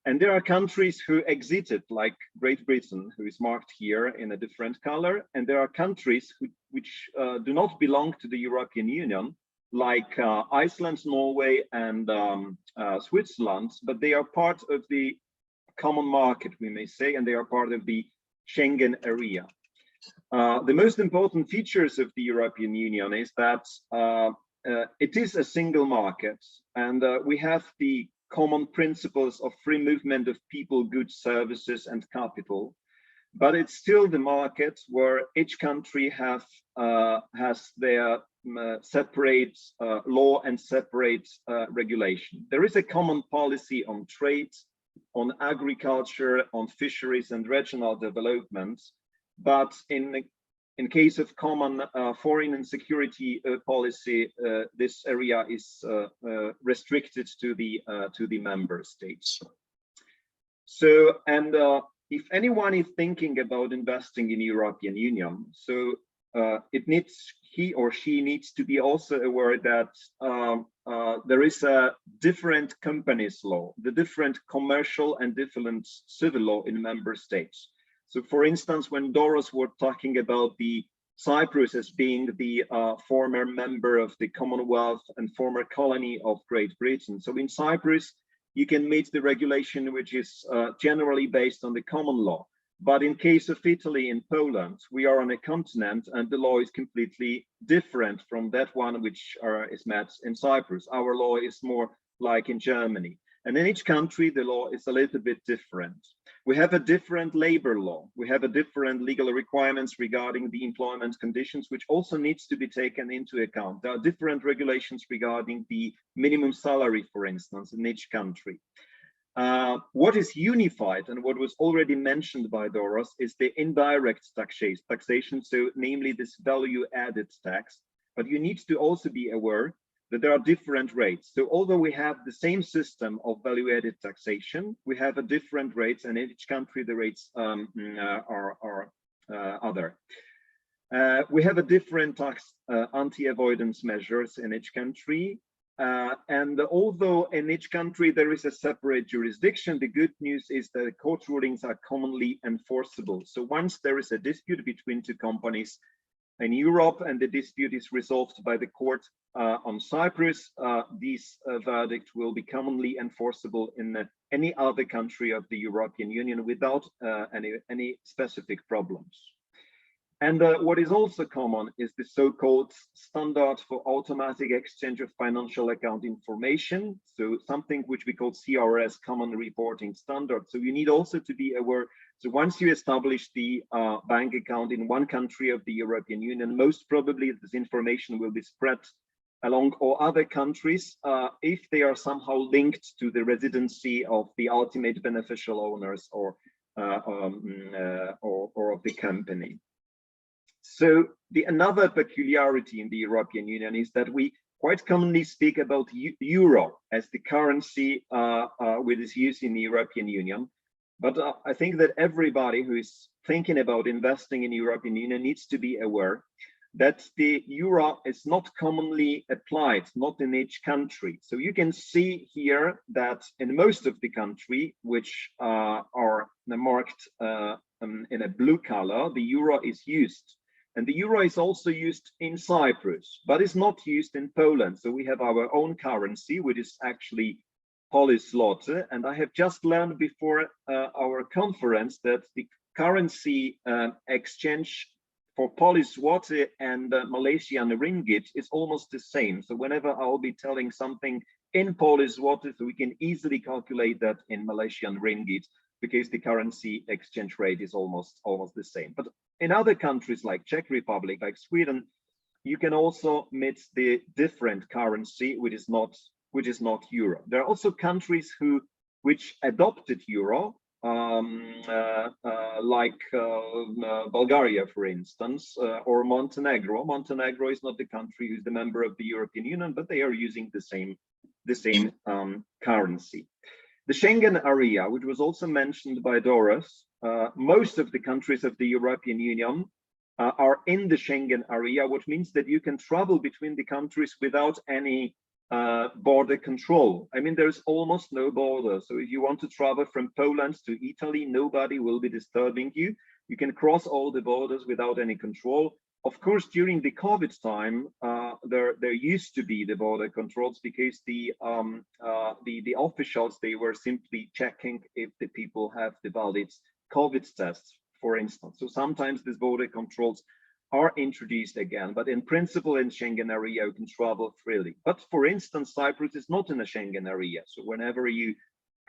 And there are countries who exited, like Great Britain, who is marked here in a different color. And there are countries which do not belong to the European Union, like Iceland, Norway, and Switzerland, but they are part of the common market, we may say, and they are part of the Schengen area. The most important features of the European Union is that it is a single market, and we have the common principles of free movement of people, goods, services, and capital. But it's still the market where each country has their separate law and separate regulation. There is a common policy on trade, on agriculture, on fisheries and regional development. But in case of common foreign and security policy, this area is restricted to the member states. So, and if anyone is thinking about investing in European Union, so he or she needs to be also aware that there is a different companies law, the different commercial and different civil law in member states. So for instance, when Doris was talking about the Cyprus as being the former member of the Commonwealth and former colony of Great Britain. So in Cyprus, you can meet the regulation which is generally based on the common law. But in case of Italy and Poland, we are on a continent and the law is completely different from that one which is met in Cyprus. Our law is more like in Germany. And in each country, the law is a little bit different. We have a different labor law. We have a different legal requirements regarding the employment conditions, which also needs to be taken into account. There are different regulations regarding the minimum salary, for instance, in each country. What is unified and what was already mentioned by Doris is the indirect taxation, so namely this value-added tax. But you need to also be aware that there are different rates. So although we have the same system of value-added taxation, we have a different rates, and in each country the rates are other. We have a different tax anti-avoidance measures in each country. And although in each country there is a separate jurisdiction, the good news is that the court rulings are commonly enforceable. So once there is a dispute between two companies in Europe and the dispute is resolved by the court on Cyprus, this verdict will be commonly enforceable in any other country of the European Union without any specific problems. And what is also common is the so-called standard for automatic exchange of financial account information. So something which we call CRS, Common Reporting Standard. So you need also to be aware. So once you establish the bank account in one country of the European Union, most probably this information will be spread along all other countries if they are somehow linked to the residency of the ultimate beneficial owners or of the company. So another peculiarity in the European Union is that we quite commonly speak about euro as the currency which is used in the European Union. But I think that everybody who is thinking about investing in the European Union needs to be aware that the euro is not commonly applied, not in each country. So you can see here that in most of the country, which are marked in a blue color, the euro is used. And the euro is also used in Cyprus, but it's not used in Poland. So we have our own currency, which is actually Polish zloty. And I have just learned before our conference that the currency exchange for Polish zloty and Malaysian ringgit is almost the same. So whenever I'll be telling something in Polish zloty, so we can easily calculate that in Malaysian ringgit, because the currency exchange rate is almost the same. But in other countries like Czech Republic, like Sweden, you can also meet the different currency, which is not euro. There are also countries which adopted euro, like Bulgaria, for instance, or Montenegro. Montenegro is not the country who's the member of the European Union, but they are using the same currency. The Schengen area, which was also mentioned by Doris, most of the countries of the European Union are in the Schengen area, which means that you can travel between the countries without any border control. I mean, there's almost no border. So if you want to travel from Poland to Italy, nobody will be disturbing you. You can cross all the borders without any control. Of course, during the COVID time, there used to be the border controls because the officials, they were simply checking if the people have the valid COVID tests, for instance. So sometimes these border controls are introduced again, but in principle in Schengen area, you can travel freely. But for instance, Cyprus is not in a Schengen area. So whenever you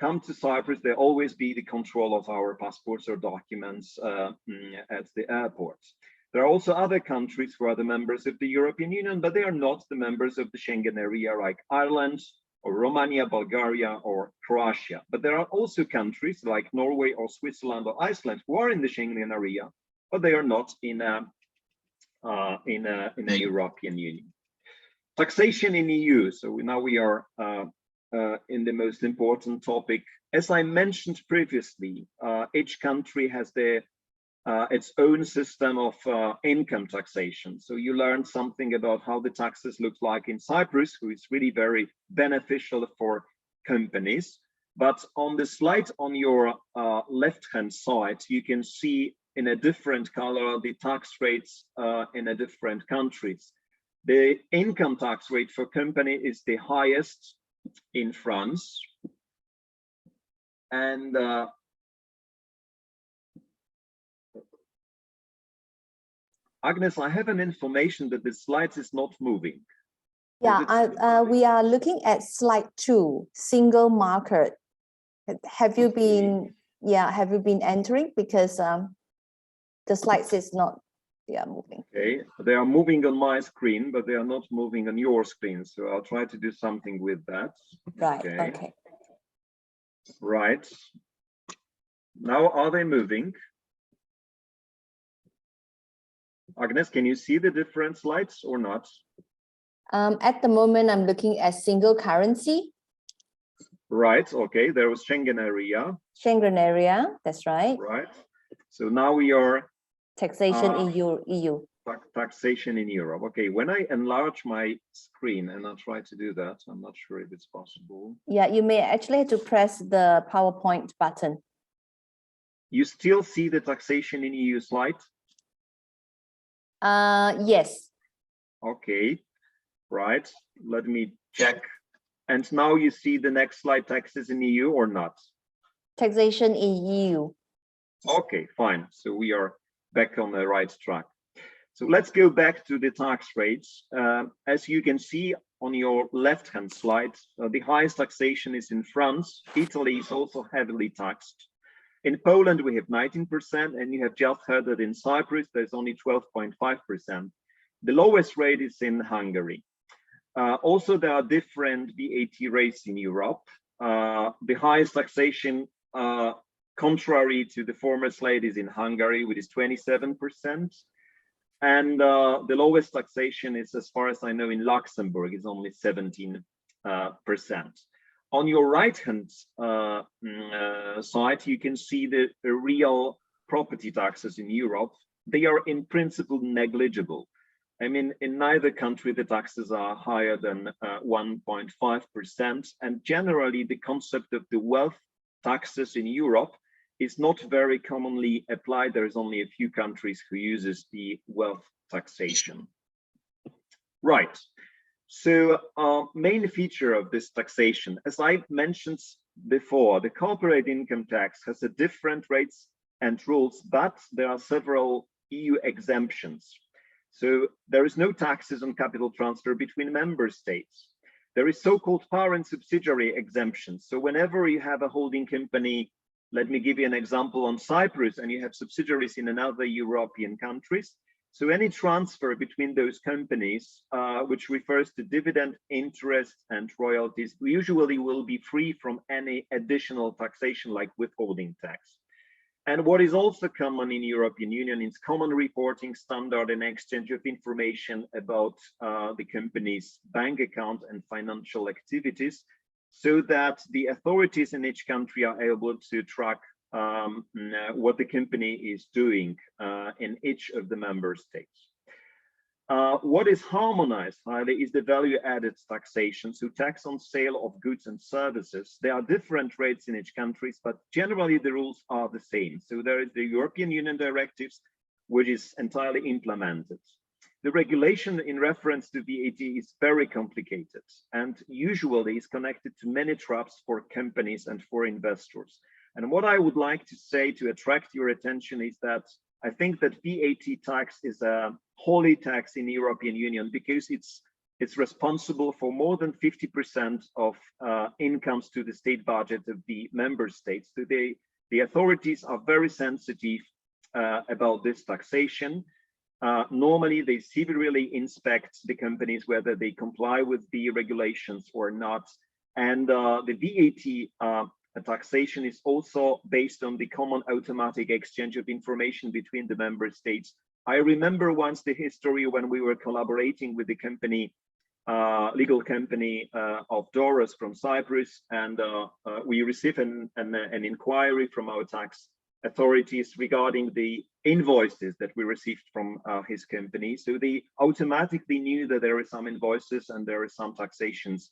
come to Cyprus, there always be the control of our passports or documents at the airports. There are also other countries who are the members of the European Union, but they are not the members of the Schengen area, like Ireland or Romania, Bulgaria, or Croatia. But there are also countries like Norway or Switzerland or Iceland who are in the Schengen area, but they are not in a European Union. Taxation in EU. So now we are in the most important topic As I mentioned previously, each country has its own system of income taxation. So you learned something about how the taxes look like in Cyprus, which is really very beneficial for companies. But on the slide on your left-hand side, you can see in a different color the tax rates in a different countries. The income tax rate for company is the highest in France. And Agnes, I have an information that the slides is not moving. Yeah, we are looking at slide 2, single market. Have you been, have you been entering? Because the slides is not, moving. Okay, they are moving on my screen, but they are not moving on your screen. So I'll try to do something with that. Right, okay. Right. Now, are they moving? Agnes, can you see the different slides or not? At the moment, I'm looking at single currency. Right, okay, there was Schengen area. Schengen area, that's right. Right, so now we are taxation in EU. Taxation in Europe. Okay, when I enlarge my screen, and I'll try to do that, I'm not sure if it's possible. Yeah, you may actually have to press the PowerPoint button. You still see the taxation in EU slide? Yes. Okay, right, let me check. And now you see the next slide, taxes in EU or not? Taxation in EU. Okay, fine. So we are back on the right track. So let's go back to the tax rates. As you can see on your left-hand slide, the highest taxation is in France. Italy is also heavily taxed. In Poland, we have 19%, and you have just heard that in Cyprus, there's only 12.5%. The lowest rate is in Hungary. Also, there are different VAT rates in Europe. The highest taxation, contrary to the former slide, is in Hungary, which is 27%. And the lowest taxation is, as far as I know, in Luxembourg, is only 17%. On your right-hand side, you can see the real property taxes in Europe. They are in principle negligible. I mean, in neither country, the taxes are higher than 1.5%. And generally, the concept of the wealth taxes in Europe is not very commonly applied. There is only a few countries who uses the wealth taxation. Right. So main feature of this taxation, as I mentioned before, the corporate income tax has a different rates and rules, but there are several EU exemptions. So there is no taxes on capital transfer between member states. There is so-called parent subsidiary exemption. So whenever you have a holding company, let me give you an example on Cyprus, and you have subsidiaries in another European countries. So any transfer between those companies, which refers to dividend, interest, and royalties, usually will be free from any additional taxation like withholding tax. And what is also common in European Union is common reporting standard and exchange of information about the company's bank account and financial activities, so that the authorities in each country are able to track what the company is doing in each of the member states. What is harmonized highly is the value-added taxation, so tax on sale of goods and services. There are different rates in each country, but generally the rules are the same. So there is the European Union directives, which is entirely implemented. The regulation in reference to VAT is very complicated and usually is connected to many traps for companies and for investors. And what I would like to say to attract your attention is that I think that VAT tax is a holy tax in the European Union because it's responsible for more than 50% of incomes to the state budget of the member states. So the authorities are very sensitive about this taxation. Normally, they severely inspect the companies whether they comply with the regulations or not. And the VAT taxation is also based on the common automatic exchange of information between the member states. I remember once the history when we were collaborating with the company legal company of Doris from Cyprus, and we received an inquiry from our tax authorities regarding the invoices that we received from his company. So they automatically knew that there are some invoices and there are some taxations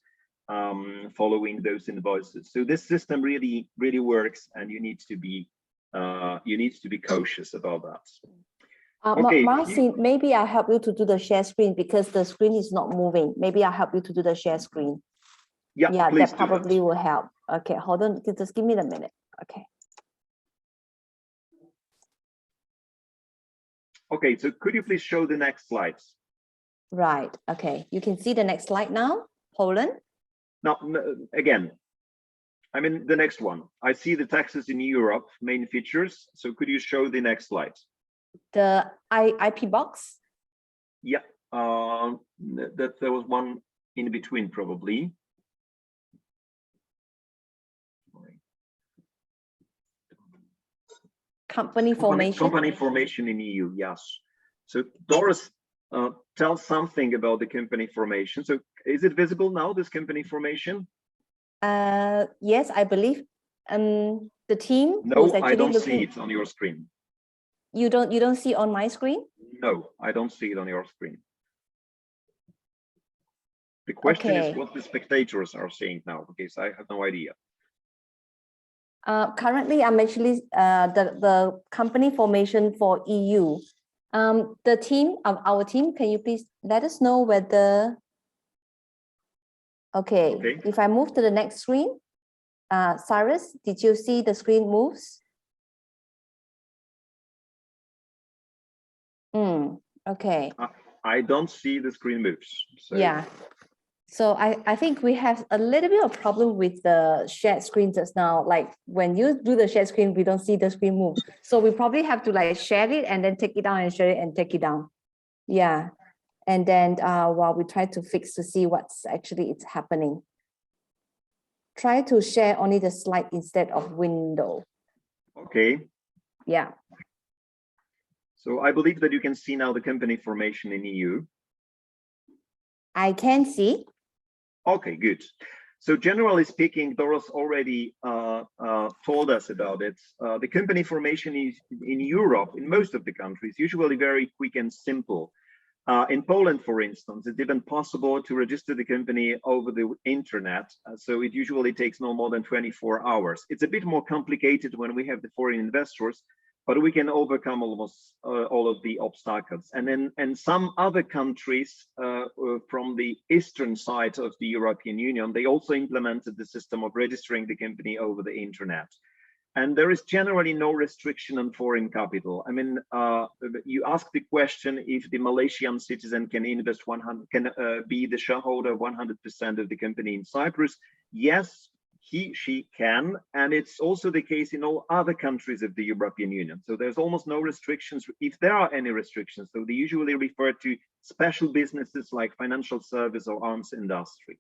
following those invoices. So this system really works, and you need to be cautious about that. Okay, Marcy, maybe I'll help you to do the share screen because the screen is not moving. Maybe I'll help you to do the share screen. Yeah, that probably will help. Okay, hold on, just give me a minute. Okay. Okay, so could you please show the next slides? Right, okay. You can see the next slide now, Poland. Now, again, I mean, the next one. I see the taxes in Europe, main features. So could you show the next slide? The IP box? Yeah, that there was one in between probably. Company formation. Company formation in EU, yes. So Doris, tell something about the company formation. So is it visible now, this company formation? Yes, I believe. The team. No, I don't see it on your screen. You don't see on my screen? No, I don't see it on your screen. The question is what the spectators are seeing now, because I have no idea. Currently, I'm actually the company formation for EU. The team of our team, can you please let us know whether? Okay. If I move to the next screen, Cyrus, did you see the screen moves? Okay. I don't see the screen moves. So. Yeah. So I think we have a little bit of problem with the shared screen just now. Like when you do the shared screen, we don't see the screen move. So we probably have to like share it and then take it down and share it and take it down. Yeah. And then while we try to fix to see what's actually it's happening. Try to share only the slide instead of window. Okay. Yeah. So I believe that you can see now the company formation in EU. I can see. Okay, good. So generally speaking, Doris already told us about it. The company formation is in Europe, in most of the countries, usually very quick and simple. In Poland, for instance, it's even possible to register the company over the internet. So it usually takes no more than 24 hours. It's a bit more complicated when we have the foreign investors, but we can overcome almost all of the obstacles. And then in some other countries from the eastern side of the European Union, they also implemented the system of registering the company over the internet. And there is generally no restriction on foreign capital. I mean, you ask the question if the Malaysian citizen can invest be the shareholder 100% of the company in Cyprus. Yes, she can, and it's also the case in all other countries of the European Union. So there's almost no restrictions, if there are any restrictions. So they usually refer to special businesses like financial service or arms industry.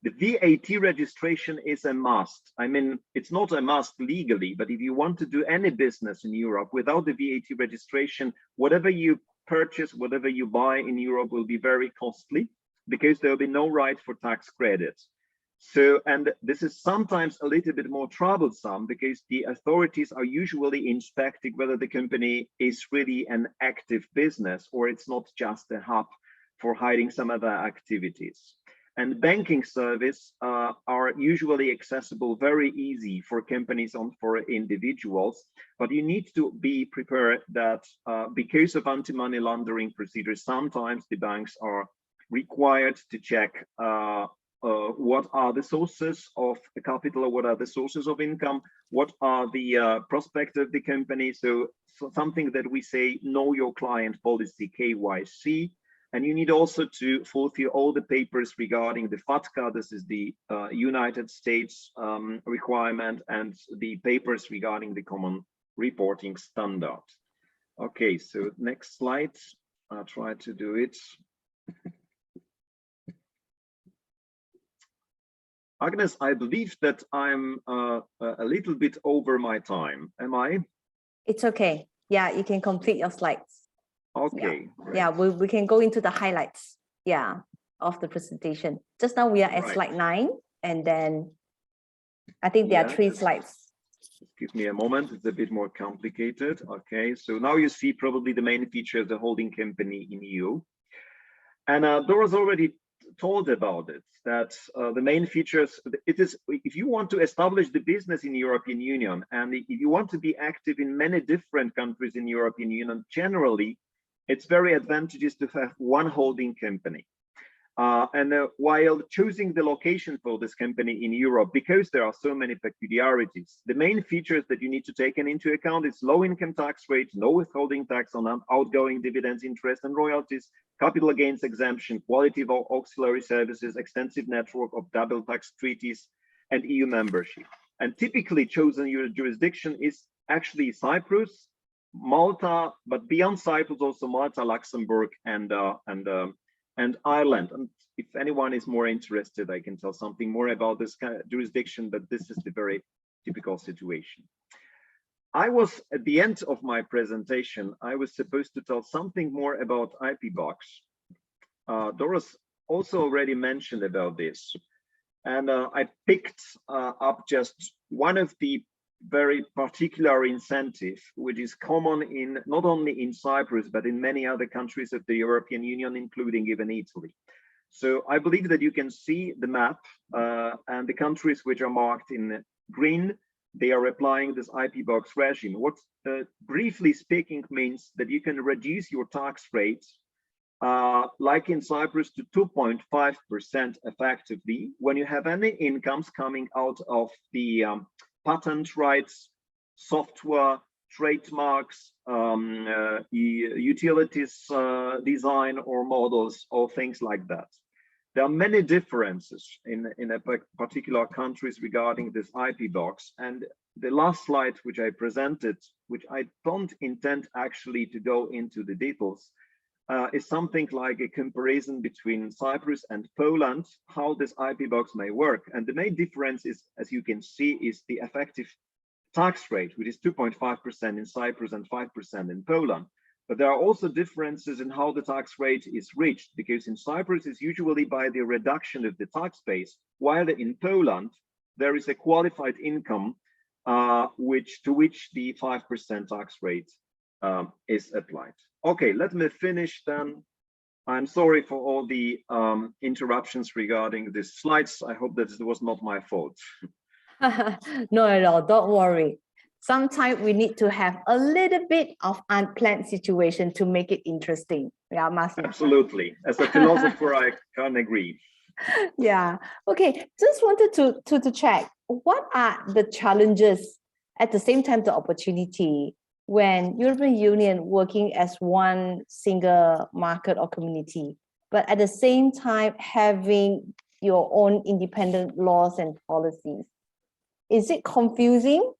The VAT registration is a must. I mean, it's not a must legally, but if you want to do any business in Europe without the VAT registration, whatever you purchase, whatever you buy in Europe will be very costly because there will be no right for tax credits. So, and this is sometimes a little bit more troublesome because the authorities are usually inspecting whether the company is really an active business or it's not just a hub for hiding some other activities. And banking service are usually accessible very easy for companies and for individuals, but you need to be prepared that because of anti-money laundering procedures, sometimes the banks are required to check what are the sources of the capital, what are the sources of income, what are the prospects of the company. So something that we say, know your client policy, KYC. And you need also to fulfill all the papers regarding the FATCA. This is the United States requirement, and the papers regarding the common reporting standard. Okay, so next slide. I'll try to do it. Agnes, I believe that I'm a little bit over my time. Am I? It's okay. Yeah, you can complete your slides. Okay. Yeah, we can go into the highlights. Yeah. of the presentation. Just now we are at slide 9, and then I think there are 3 slides. Just give me a moment, it's a bit more complicated. Okay, so now you see probably the main feature of the holding company in EU. And Dora's already told about it, that the main features, it is, if you want to establish the business in European Union, and if you want to be active in many different countries in European Union, generally, it's very advantageous to have one holding company. While choosing the location for this company in Europe, because there are so many peculiarities, the main features that you need to take into account is low income tax rate, no withholding tax on outgoing dividends, interest and royalties, capital gains exemption, quality of auxiliary services, extensive network of double tax treaties, and EU membership. And typically chosen jurisdiction is actually Cyprus, Malta, but beyond Cyprus also Malta, Luxembourg, and Ireland. And if anyone is more interested, I can tell something more about this kind of jurisdiction, but this is the very typical situation. I was, at the end of my presentation, I was supposed to tell something more about IP Box. Doris also already mentioned about this. And I picked up just one of the very particular incentive, which is common in not only in Cyprus, but in many other countries of the European Union, including even Italy. So I believe that you can see the map and the countries which are marked in green, they are applying this IP Box regime. What briefly speaking means that you can reduce your tax rate like in Cyprus to 2.5% effectively when you have any incomes coming out of the patent rights, software, trademarks, utilities design or models or things like that. There are many differences in a particular countries regarding this IP Box. And the last slide which I presented, which I don't intend actually to go into the details, is something like a comparison between Cyprus and Poland, how this IP Box may work. And the main difference is, as you can see, is the effective tax rate, which is 2.5% in Cyprus and 5% in Poland. But there are also differences in how the tax rate is reached, because in Cyprus it's usually by the reduction of the tax base, while in Poland there is a qualified income to which the 5% tax rate is applied. Okay, let me finish then. I'm sorry for all the interruptions regarding these slides. I hope that it was not my fault. No, at all, don't worry. Sometimes we need to have a little bit of unplanned situation to make it interesting. Yeah, Marcia. Absolutely. As a philosopher, I can agree. Yeah. Okay. Just wanted to check, what are the challenges, at the same time the opportunity, when European Union working as one single market or community, but at the same time having your own independent laws and policies? Is it confusing?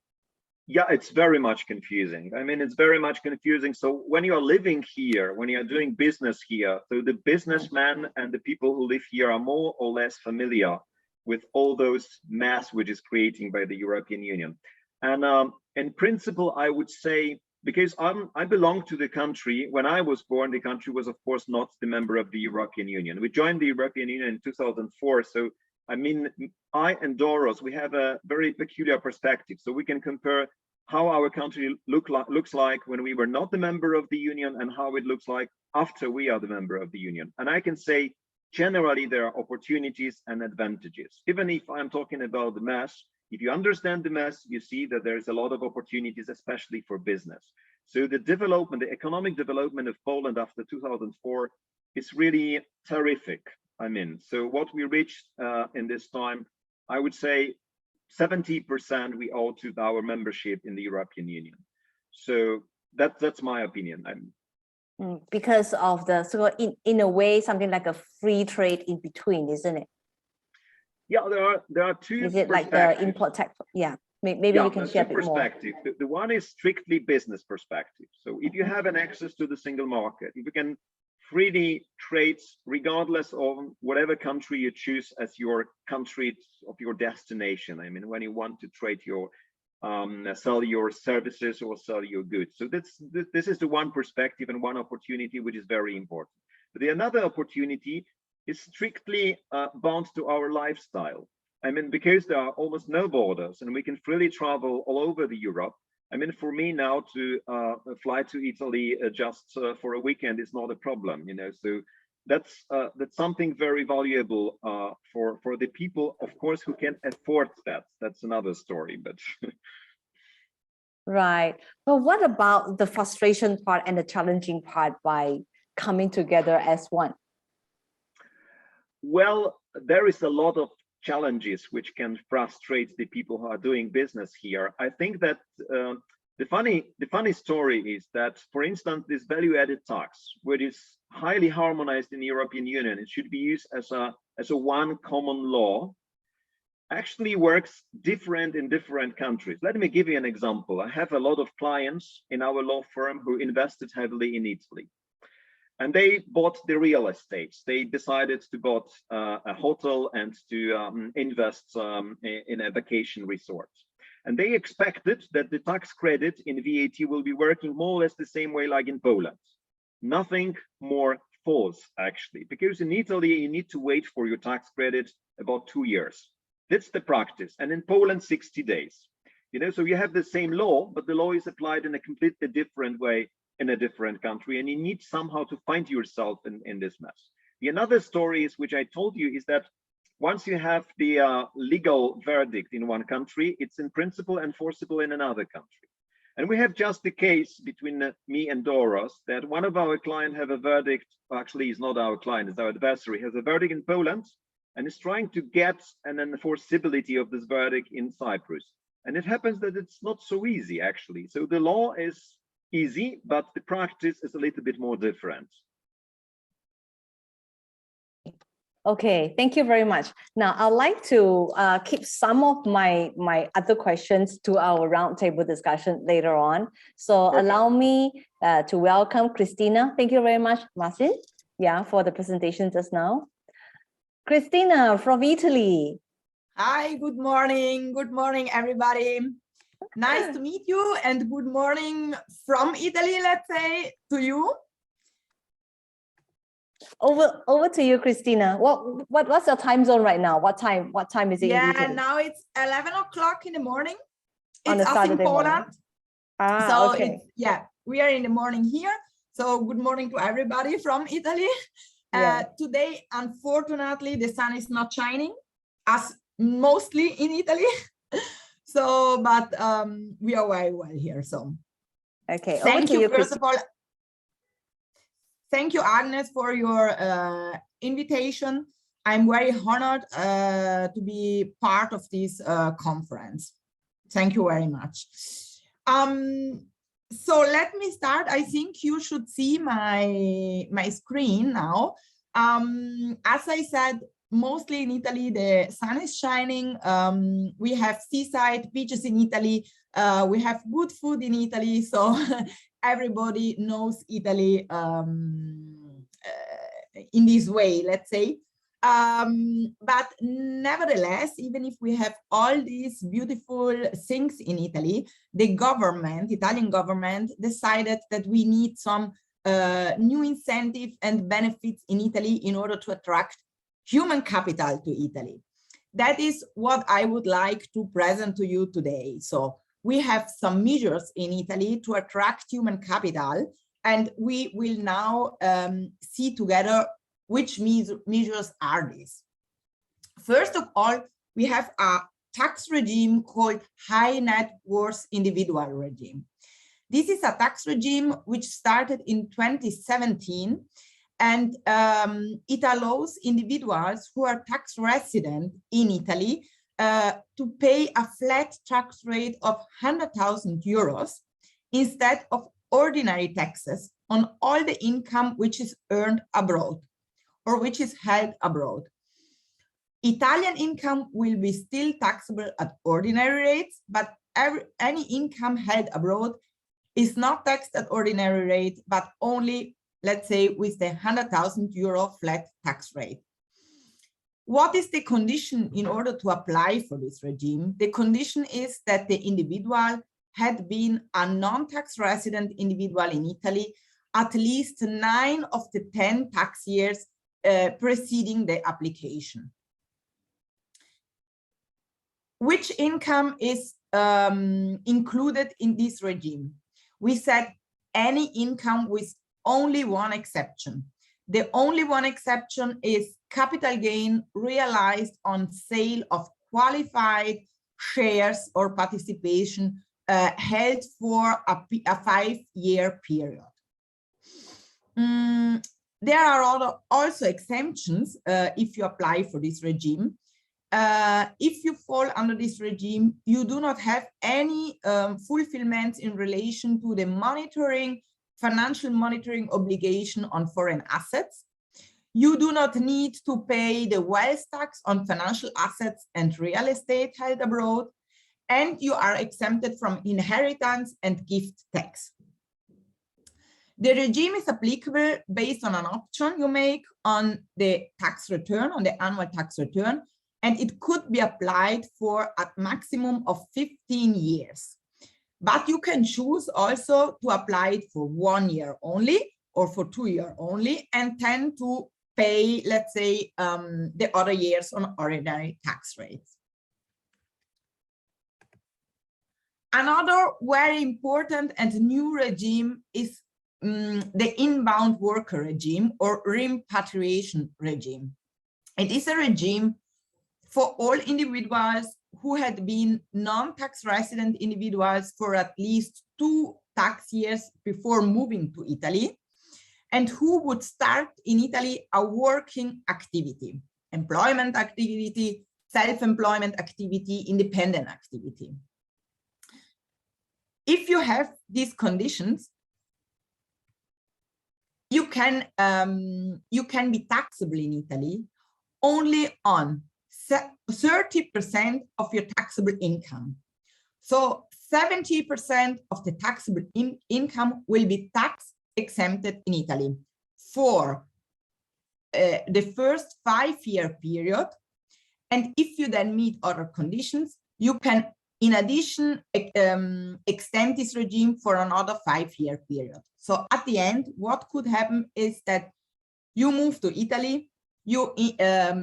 Yeah, it's very much confusing. I mean, it's very much confusing. So when you are living here, when you are doing business here, so the businessmen and the people who live here are more or less familiar with all those mess which is creating by the European Union. And in principle, I would say, because I belong to the country, when I was born, the country was, of course, not the member of the European Union. We joined the European Union in 2004. So, I mean, I and Doros, we have a very peculiar perspective. So we can compare how our country looks like when we were not the member of the Union and how it looks like after we are the member of the Union. And I can say, generally, there are opportunities and advantages. Even if I'm talking about the mess, if you understand the mess, you see that there's a lot of opportunities, especially for business. So the development, the economic development of Poland after 2004 is really terrific. I mean, so what we reached in this time, I would say 70% we owe to our membership in the European Union. So that's my opinion. Because of the, so in a way, something like a free trade in between, isn't it? Yeah, there are two. Is it like the import tax? Yeah, maybe you can share a bit more. The one is strictly business perspective. So if you have an access to the single market, if you can freely trade regardless of whatever country you choose as your country of your destination. I mean, when you want to trade your sell your services or sell your goods. So this is the one perspective and one opportunity which is very important. But the another opportunity is strictly bound to our lifestyle. I mean, because there are almost no borders and we can freely travel all over the Europe. I mean, for me now to fly to Italy just for a weekend is not a problem, you know. So that's something very valuable for the people, of course, who can afford that. That's another story, but. Right. But what about the frustration part and the challenging part by coming together as one? Well, there is a lot of challenges which can frustrate the people who are doing business here. I think that the funny story is that, for instance, this value-added tax, which is highly harmonized in the European Union, it should be used as a one common law, actually works different in different countries. Let me give you an example. I have a lot of clients in our law firm who invested heavily in Italy. And they bought the real estates. They decided to buy a hotel and to invest in a vacation resort. And they expected that the tax credit in VAT will be working more or less the same way like in Poland. Nothing more false, actually, because in Italy, you need to wait for your tax credit about 2 years. That's the practice. And in Poland, 60 days. You know, so you have the same law, but the law is applied in a completely different way in a different country, and you need somehow to find yourself in this mess. The another story is, which I told you, is that once you have the legal verdict in one country, it's in principle enforceable in another country. And we have just the case between me and Doros that one of our clients have a verdict, actually is not our client, it's our adversary, has a verdict in Poland and is trying to get an enforceability of this verdict in Cyprus. And it happens that it's not so easy, actually. So the law is easy, but the practice is a little bit more different. Okay, thank you very much. Now, I'd like to keep some of my other questions to our roundtable discussion later on. So perfect. Allow me to welcome Christina. Thank you very much, Marcin, for the presentation just now. Christina from Italy. Hi, good morning. Good morning, everybody. Nice to meet you, and good morning from Italy, let's say, to you. Over to you, Christina. What's your time zone right now? What time is it in Italy? Yeah, now it's 11 o'clock in the morning. On a Saturday morning. So okay. We are in the morning here. So good morning to everybody from Italy. Today, unfortunately, the sun is not shining, as mostly in Italy. So, but we are very well here. So, okay. Thank you, first of all. Thank you, Agnes, for your invitation. I'm very honored to be part of this conference. Thank you very much. So let me start. I think you should see my screen now. As I said, mostly in Italy, the sun is shining. We have seaside beaches in Italy. We have good food in Italy. So everybody knows Italy in this way, let's say. But nevertheless, even if we have all these beautiful things in Italy, the government, Italian government, decided that we need some new incentive and benefits in Italy in order to attract human capital to Italy. That is what I would like to present to you today. So we have some measures in Italy to attract human capital, and we will now see together which measures are these. First of all, we have a tax regime called high net worth individual regime. This is a tax regime which started in 2017, and it allows individuals who are tax resident in Italy to pay a flat tax rate of 100,000 euros instead of ordinary taxes on all the income which is earned abroad or which is held abroad. Italian income will be still taxable at ordinary rates, but any income held abroad is not taxed at ordinary rate, but only, let's say, with the 100,000 euro flat tax rate. What is the condition in order to apply for this regime? The condition is that the individual had been a non-tax resident individual in Italy at least 9 of the 10 tax years preceding the application. Which income is included in this regime? We said any income with only one exception. The only one exception is capital gain realized on sale of qualified shares or participation held for a 5-year period. There are also exemptions if you apply for this regime. If you fall under this regime, you do not have any fulfillment in relation to the financial monitoring obligation on foreign assets. You do not need to pay the wealth tax on financial assets and real estate held abroad, and you are exempted from inheritance and gift tax. The regime is applicable based on an option you make on the tax return, on the annual tax return, and it could be applied for a maximum of 15 years. But you can choose also to apply it for 1 year only or for 2 years only, and tend to pay, let's say, the other years on ordinary tax rates. Another very important and new regime is the inbound worker regime or repatriation regime. It is a regime for all individuals who had been non-tax resident individuals for at least 2 tax years before moving to Italy, and who would start in Italy a working activity, employment activity, self-employment activity, independent activity. If you have these conditions, you can be taxable in Italy only on 30% of your taxable income. So 70% of the taxable income will be tax exempted in Italy for the first 5-year period. And if you then meet other conditions, you can, in addition, extend this regime for another 5-year period. So at the end, what could happen is that you move to Italy, you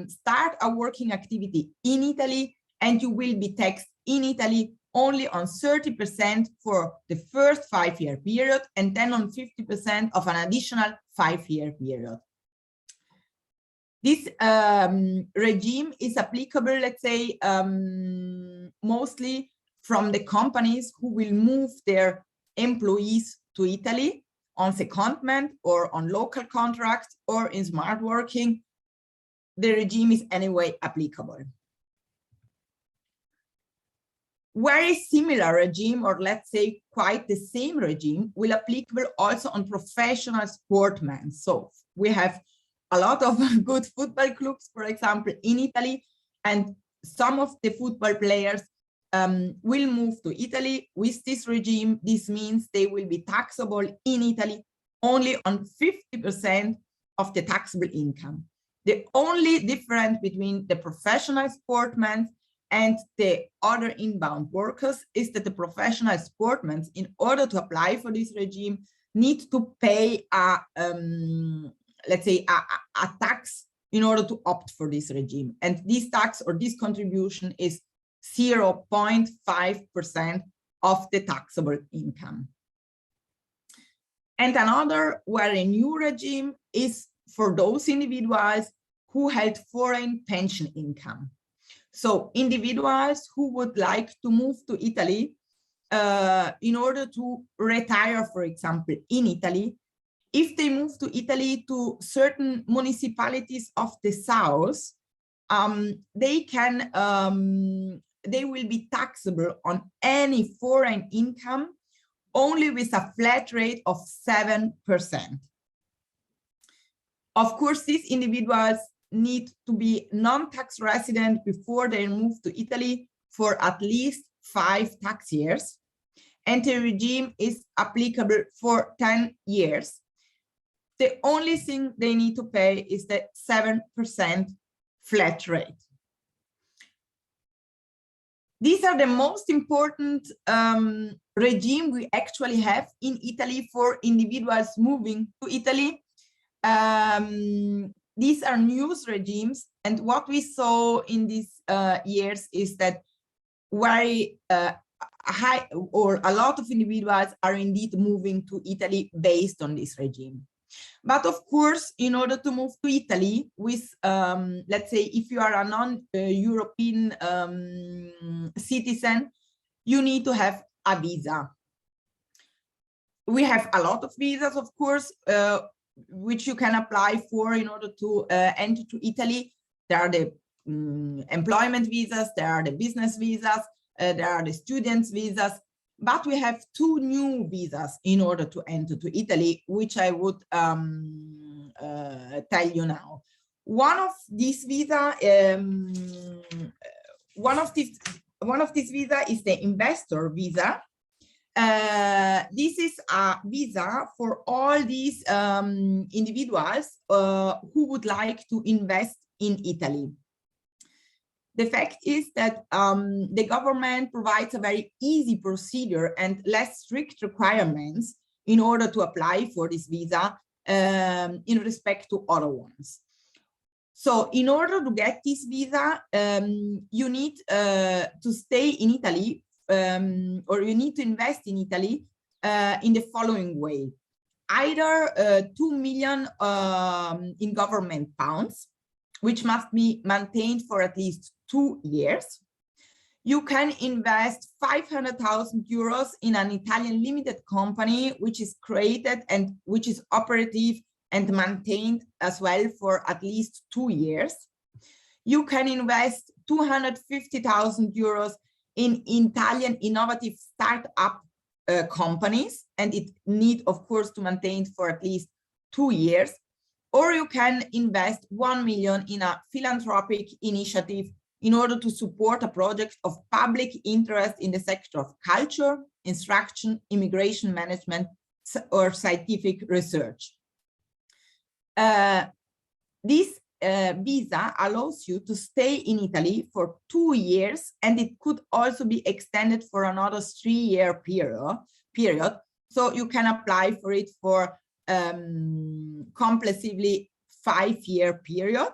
start a working activity in Italy, and you will be taxed in Italy only on 30% for the first 5-year period, and then on 50% of an additional 5-year period. This regime is applicable, let's say, mostly from the companies who will move their employees to Italy on secondment or on local contracts or in smart working. The regime is anyway applicable. Very similar regime, or let's say quite the same regime, will applicable also on professional sportsmen. So we have a lot of good football clubs, for example, in Italy, and some of the football players will move to Italy with this regime. This means they will be taxable in Italy only on 50% of the taxable income. The only difference between the professional sportsmen and the other inbound workers is that the professional sportsmen, in order to apply for this regime, need to pay a let's say a tax in order to opt for this regime. And this tax or this contribution is 0.5% of the taxable income. And another very new regime is for those individuals who held foreign pension income. So individuals who would like to move to Italy in order to retire, for example, in Italy, if they move to Italy to certain municipalities of the south, they will be taxable on any foreign income only with a flat rate of 7%. Of course, these individuals need to be non-tax resident before they move to Italy for at least 5 tax years, and the regime is applicable for 10 years. The only thing they need to pay is the 7% flat rate. These are the most important regime we actually have in Italy for individuals moving to Italy. these are new regimes, and what we saw in these years is that very high or a lot of individuals are indeed moving to Italy based on this regime. But of course, in order to move to Italy with, let's say, if you are a non-European citizen, you need to have a visa. We have a lot of visas, of course, which you can apply for in order to enter to Italy. There are the employment visas, there are the business visas, there are the students visas, but we have two new visas in order to enter to Italy, which I would tell you now. One of these visa, one of these visa is the investor visa. This is a visa for all these individuals who would like to invest in Italy. The fact is that the government provides a very easy procedure and less strict requirements in order to apply for this visa in respect to other ones. So in order to get this visa, you need to stay in Italy or you need to invest in Italy in the following way. Either 2 million in government pounds, which must be maintained for at least 2 years. You can invest 500,000 euros in an Italian limited company, which is created and which is operative and maintained as well for at least 2 years. You can invest 250,000 euros in Italian innovative startup companies, and it need, of course, to maintain for at least 2 years. Or you can invest 1 million in a philanthropic initiative in order to support a project of public interest in the sector of culture, instruction, immigration management, or scientific research. This visa allows you to stay in Italy for 2 years, and it could also be extended for another 3-year period. So you can apply for it for comprehensively 5-year period.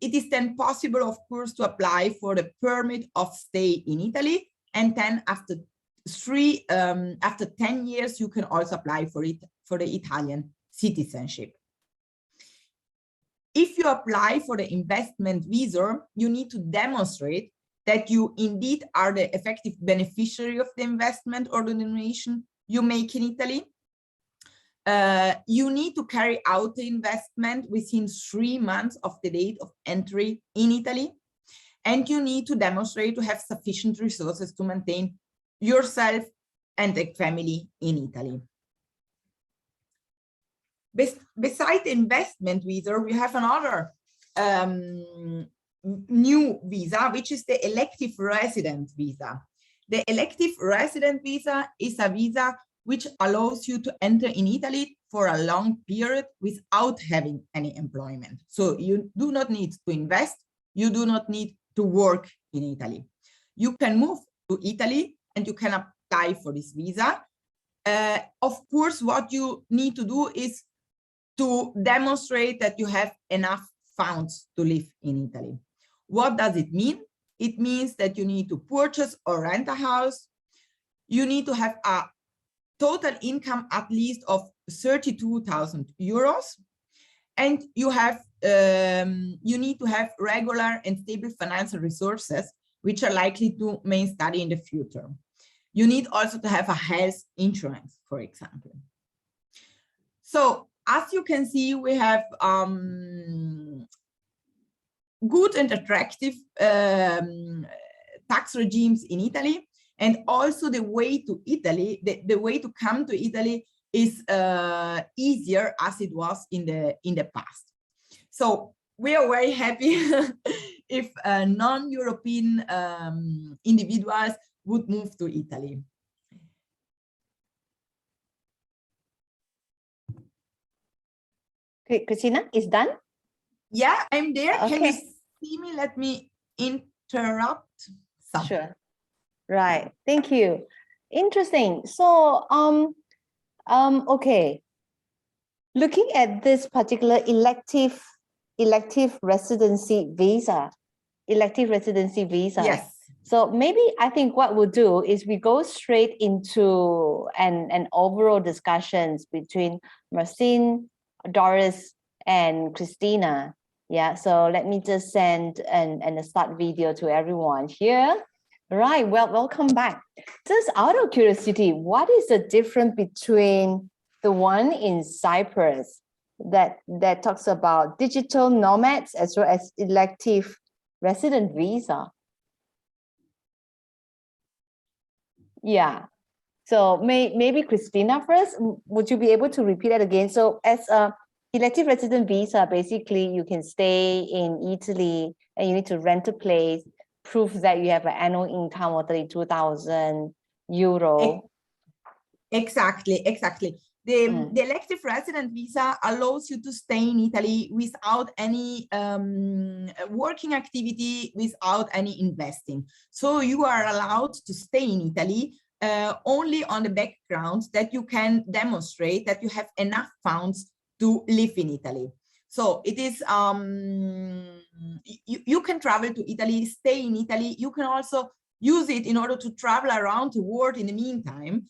It is then possible, of course, to apply for the permit of stay in Italy, and then after 10 years, you can also apply for it for the Italian citizenship. If you apply for the investment visa, you need to demonstrate that you indeed are the effective beneficiary of the investment or the donation you make in Italy. You need to carry out the investment within 3 months of the date of entry in Italy. And you need to demonstrate to have sufficient resources to maintain yourself and the family in Italy. Besides the investment visa, we have another new visa, which is the elective resident visa. The elective resident visa is a visa which allows you to enter in Italy for a long period without having any employment. So you do not need to invest, you do not need to work in Italy. You can move to Italy and you can apply for this visa. Of course, what you need to do is to demonstrate that you have enough funds to live in Italy. What does it mean? It means that you need to purchase or rent a house. You need to have a total income at least of 32,000 euros. And you need to have regular and stable financial resources, which are likely to main study in the future. You need also to have a health insurance, for example. So as you can see, we have good and attractive tax regimes in Italy, and also the way to Italy, the way to come to Italy is easier as it was in the past. So we are very happy if non-European individuals would move to Italy. Okay, Christina, is done? Yeah, I'm there. Okay. Can you see me? Let me interrupt. Sure. Right. Thank you. Interesting. So, okay. Looking at this particular elective elective residency visa. Elective residency visa. Yes. So maybe I think what we'll do is we go straight into an overall discussions between Marcin, Doris, and Christina. Yeah, so let me just send a start video to everyone here. Right, well, welcome back. Just out of curiosity, what is the difference between the one in Cyprus that talks about digital nomads as well as elective resident visa? Yeah, so maybe Christina first, would you be able to repeat that again? So as a elective resident visa, basically you can stay in Italy and you need to rent a place, prove that you have an annual income of 32,000 euro. Exactly. The elective resident visa allows you to stay in Italy without any working activity, without any investing. So you are allowed to stay in Italy only on the background that you can demonstrate that you have enough funds to live in Italy. So it is, you can travel to Italy, stay in Italy. You can also use it in order to travel around the world in the meantime.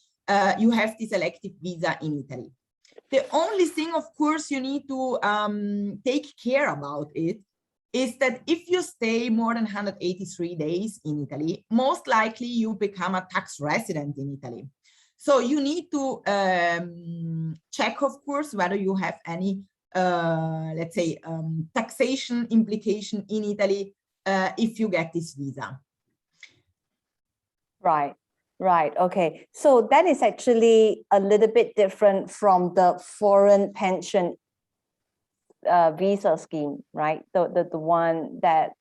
You have this elective visa in Italy. The only thing, of course, you need to take care about it is that if you stay more than 183 days in Italy, most likely you become a tax resident in Italy. So you need to check, of course, whether you have any, let's say, taxation implication in Italy if you get this visa. Right. Okay. So that is actually a little bit different from the foreign pension visa scheme, right? The one that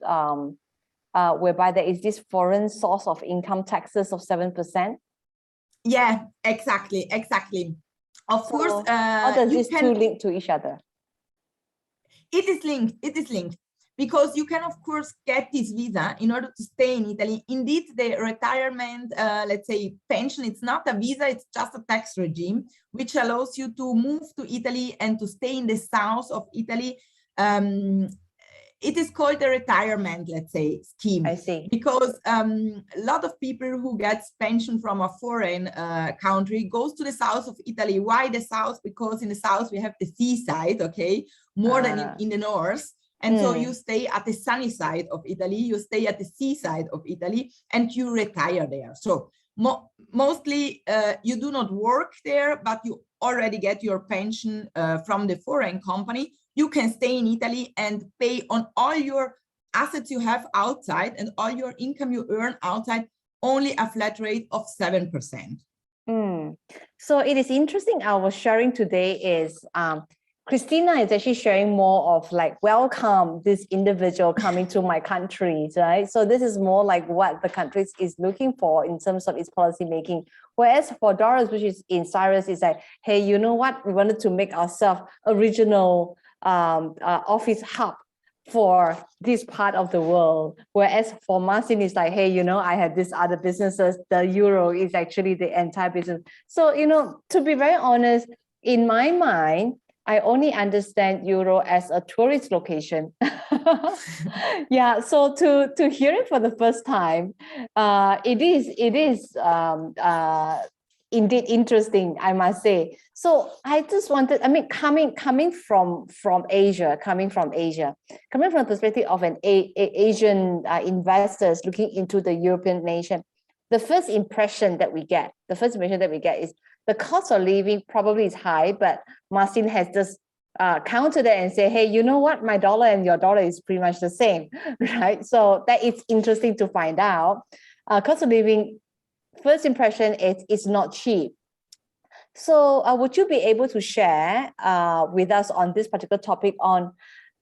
whereby there is this foreign source of income taxes of 7%. Yeah, exactly. Of course, how does these two link to each other? It is linked. Because you can, of course, get this visa in order to stay in Italy. Indeed, the retirement, let's say, pension, it's not a visa, it's just a tax regime, which allows you to move to Italy and to stay in the south of Italy. It is called the retirement, let's say, scheme. I see. Because a lot of people who get pension from a foreign country goes to the south of Italy. Why the south? Because in the south, we have the seaside, okay, more than in the north. And so you stay at the sunny side of Italy, you stay at the seaside of Italy, and you retire there. So mostly you do not work there, but you already get your pension from the foreign company. You can stay in Italy and pay on all your assets you have outside and all your income you earn outside, only a flat rate of 7%. So it is interesting. Our sharing today is Christina is actually sharing more of like, welcome this individual coming to my country, right? So this is more like what the country is looking for in terms of its policy making. Whereas for Doris, which is in Cyrus, is like, hey, you know what? We wanted to make ourselves a regional office hub for this part of the world. Whereas for Marcin, it's like, hey, you know, I have these other businesses. The euro is actually the entire business. So, you know, to be very honest, in my mind, I only understand Euro as a tourist location. Yeah, so to hear it for the first time, it is indeed interesting, I must say. So I just wanted, I mean, coming from Asia, coming from the perspective of an Asian investors looking into the European nation, the first impression that we get is the cost of living probably is high, but Marcin has just countered it and say, hey, you know what? My dollar and your dollar is pretty much the same, right? So that it's interesting to find out. Cost of living, first impression, it's not cheap. So would you be able to share with us on this particular topic on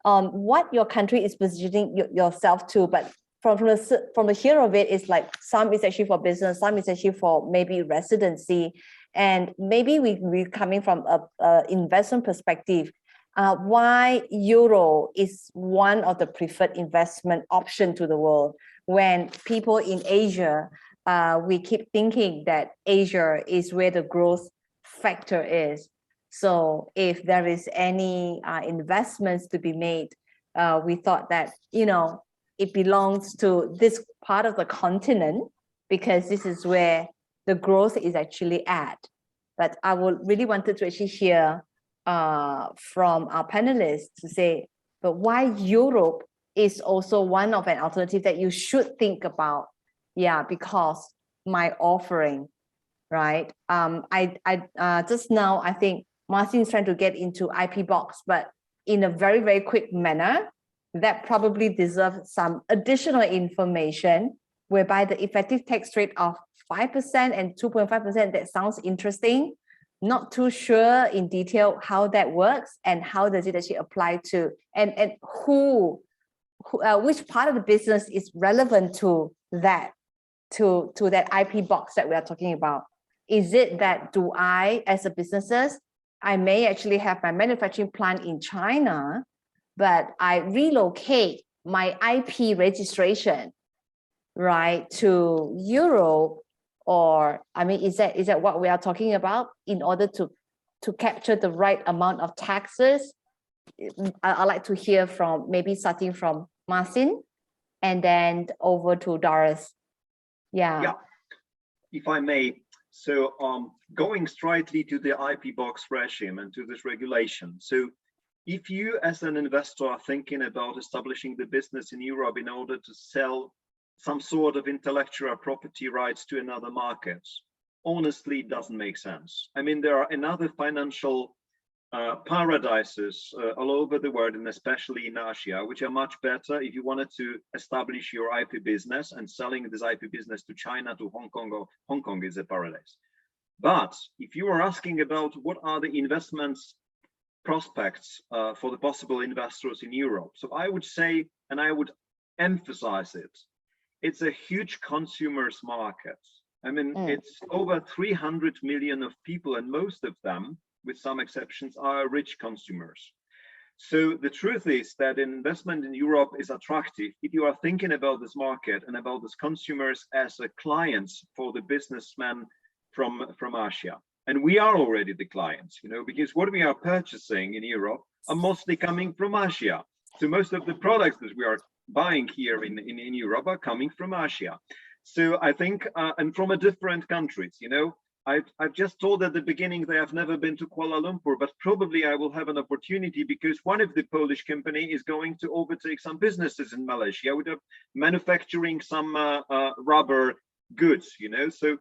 what your country is positioning yourself to? But from the here of it, it's like some is actually for business, some is actually for maybe residency. And maybe we're coming from a investment perspective, why euro is one of the preferred investment option to the world, when people in Asia, we keep thinking that Asia is where the growth factor is. So if there is any investments to be made we thought that, it belongs to this part of the continent because this is where the growth is actually at. But I would really wanted to actually hear from our panelists to say, but why Europe is also one of an alternative that you should think about. Yeah, because my offering, right? I just now, I think Martin is trying to get into IP box, but in a very, very quick manner, that probably deserves some additional information, whereby the effective tax rate of 5% and 2.5%, that sounds interesting. Not too sure in detail how that works and how does it actually apply to, and which part of the business is relevant to that, to that IP box that we are talking about. Is it that do I, as a businesses, I may actually have my manufacturing plant in China, but I relocate my IP registration, right, to Europe? Or, I mean, is that what we are talking about in order to capture the right amount of taxes? I'd like to hear from, maybe starting from Marcin and then over to Doris. Yeah, if I may. So going straightly to the IP box regime and to this regulation. So if you as an investor are thinking about establishing the business in Europe in order to sell some sort of intellectual property rights to another market, honestly, it doesn't make sense. I mean, there are another financial paradises all over the world, and especially in Asia, which are much better if you wanted to establish your IP business, and selling this IP business to China, to Hong Kong, or Hong Kong is a paradise. But if you are asking about what are the investments prospects for the possible investors in Europe, so I would say, and I would emphasize it, it's a huge consumers market. I mean, it's over 300 million of people, and most of them, with some exceptions, are rich consumers. So the truth is that investment in Europe is attractive if you are thinking about this market and about these consumers as a clients for the businessmen from Asia. And we are already the clients, because what we are purchasing in Europe are mostly coming from Asia. So most of the products that we are buying here in Europe are coming from Asia. So I think, and from a different countries, I've just told at the beginning that I've never been to Kuala Lumpur, but probably I will have an opportunity because one of the Polish company is going to overtake some businesses in Malaysia with manufacturing some rubber goods, So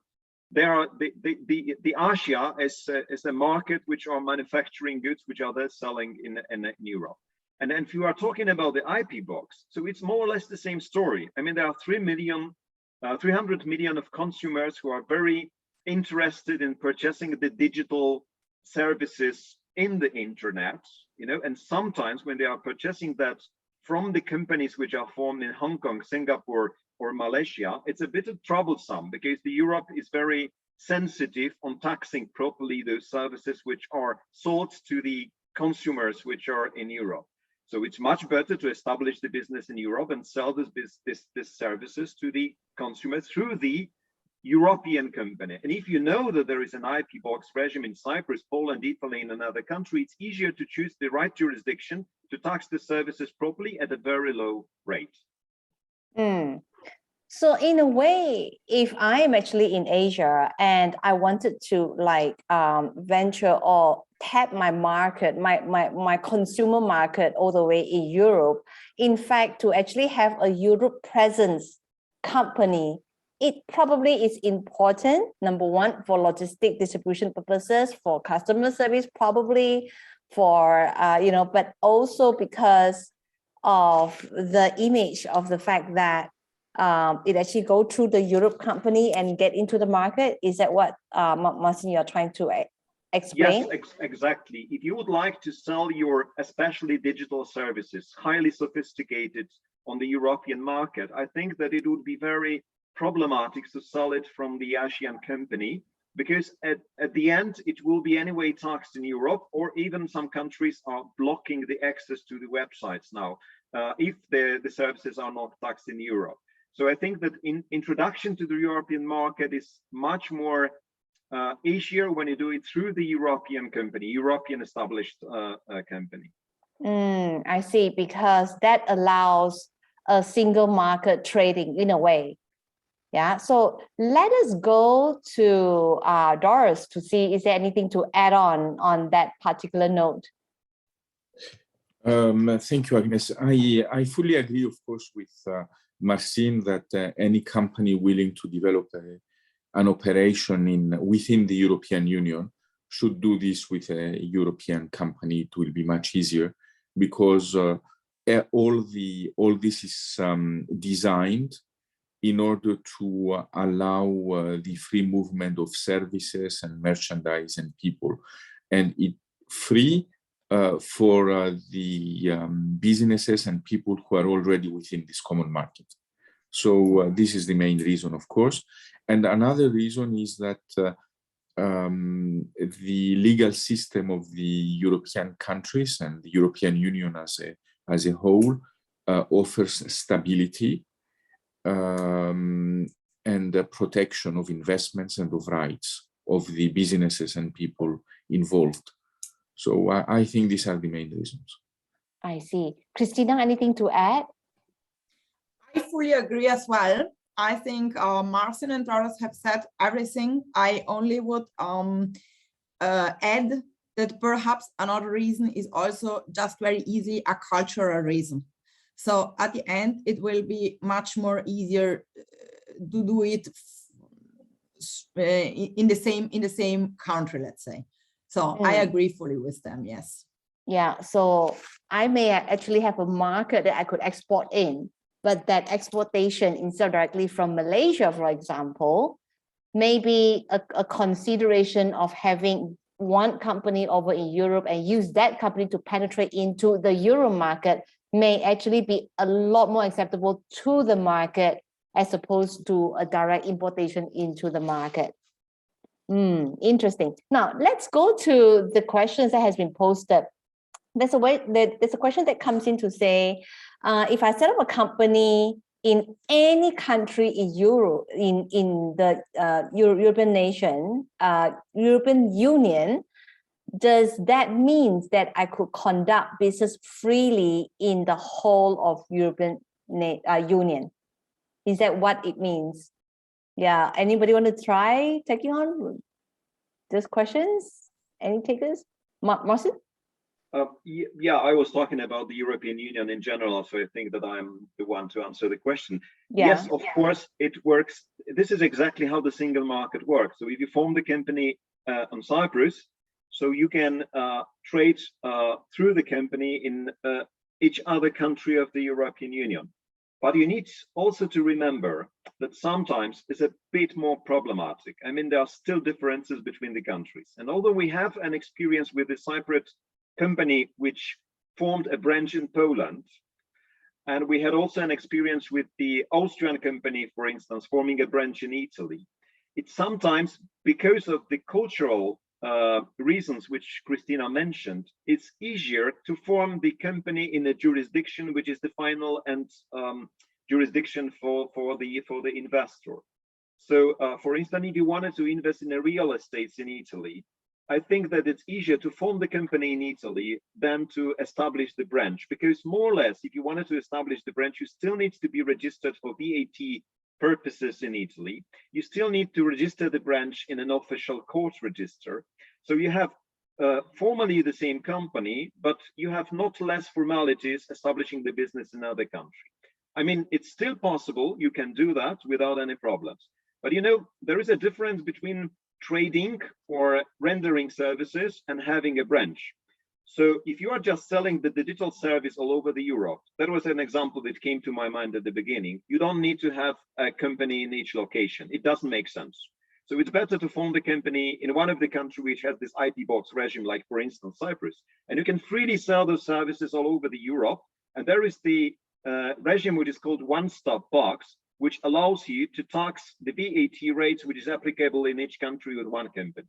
there are the Asia is a market which are manufacturing goods which are there selling in Europe. And then if you are talking about the IP box, so it's more or less the same story. I mean, there are 300 million of consumers who are very interested in purchasing the digital services in the internet, and sometimes when they are purchasing that from the companies which are formed in Hong Kong, Singapore, or Malaysia, it's a bit troublesome because the Europe is very sensitive on taxing properly those services which are sold to the consumers which are in Europe. So it's much better to establish the business in Europe and sell this services to the consumer through the European company. And if you know that there is an IP box regime in Cyprus, Poland, Italy, and another country, it's easier to choose the right jurisdiction to tax the services properly at a very low rate. So in a way, if I am actually in Asia and I wanted to venture or tap my market, my consumer market all the way in Europe, in fact, to actually have a Europe presence company, it probably is important, number one, for logistic distribution purposes, for customer service, probably for, but also because of the image of the fact that it actually go through the Europe company and get into the market. Is that what, Marcin, you're trying to explain? Yes, exactly. If you would like to sell your especially digital services, highly sophisticated on the European market, I think that it would be very problematic to sell it from the Asian company, because at the end, it will be anyway taxed in Europe, or even some countries are blocking the access to the websites now, if the services are not taxed in Europe. So I think that introduction to the European market is much more easier when you do it through the European company, European established company. I see, because that allows a single market trading in a way. Yeah, so let us go to Doris to see, is there anything to add on that particular note? Thank you, Agnes. I fully agree, of course, with Marcin that any company willing to develop an operation within the European Union should do this with a European company. It will be much easier because all this is designed in order to allow the free movement of services and merchandise and people, and it free for the businesses and people who are already within this common market. So this is the main reason, of course. And another reason is that the legal system of the European countries and the European Union as a whole offers stability and protection of investments and of rights of the businesses and people involved. So I think these are the main reasons. I see. Christina, anything to add? I fully agree as well. I think Marcin and Doris have said everything. I only would add that perhaps another reason is also just very easy, a cultural reason. So at the end, it will be much more easier to do it in the same country, let's say. So I agree fully with them, yes. Yeah, so I may actually have a market that I could export in, but that exportation instead of directly from Malaysia, for example, maybe a consideration of having one company over in Europe and use that company to penetrate into the Euro market may actually be a lot more acceptable to the market as opposed to a direct importation into the market. Interesting. Now, let's go to the questions that has been posted. There's a question that comes in to say, if I set up a company in any country in Europe, in the European nation, European Union, does that mean that I could conduct business freely in the whole of European Union? Is that what it means? Yeah, anybody want to try taking on those questions? Any takers? Marcin? Yeah, I was talking about the European Union in general, so I think that I'm the one to answer the question. Yeah. Yes, of course, it works. This is exactly how the single market works. So if you form the company on Cyprus, so you can trade through the company in each other country of the European Union. But you need also to remember that sometimes it's a bit more problematic. I mean, there are still differences between the countries. And although we have an experience with the Cypriot company which formed a branch in Poland, and we had also an experience with the Austrian company, for instance, forming a branch in Italy, it's sometimes because of the cultural reasons which Christina mentioned, it's easier to form the company in a jurisdiction which is the final and jurisdiction for the investor. So for instance, if you wanted to invest in a real estate in Italy, I think that it's easier to form the company in Italy than to establish the branch, because more or less, if you wanted to establish the branch, you still need to be registered for VAT purposes in Italy. You still need to register the branch in an official court register. So you have formally the same company, but you have not less formalities establishing the business in another country. I mean, it's still possible. You can do that without any problems. But you know, there is a difference between trading or rendering services and having a branch. So if you are just selling the digital service all over the Europe, that was an example that came to my mind at the beginning. You don't need to have a company in each location. It doesn't make sense. So it's better to form the company in one of the countries which has this IP box regime, like for instance, Cyprus, and you can freely sell those services all over the Europe. And there is the regime which is called one-stop box, which allows you to tax the VAT rates, which is applicable in each country with one company.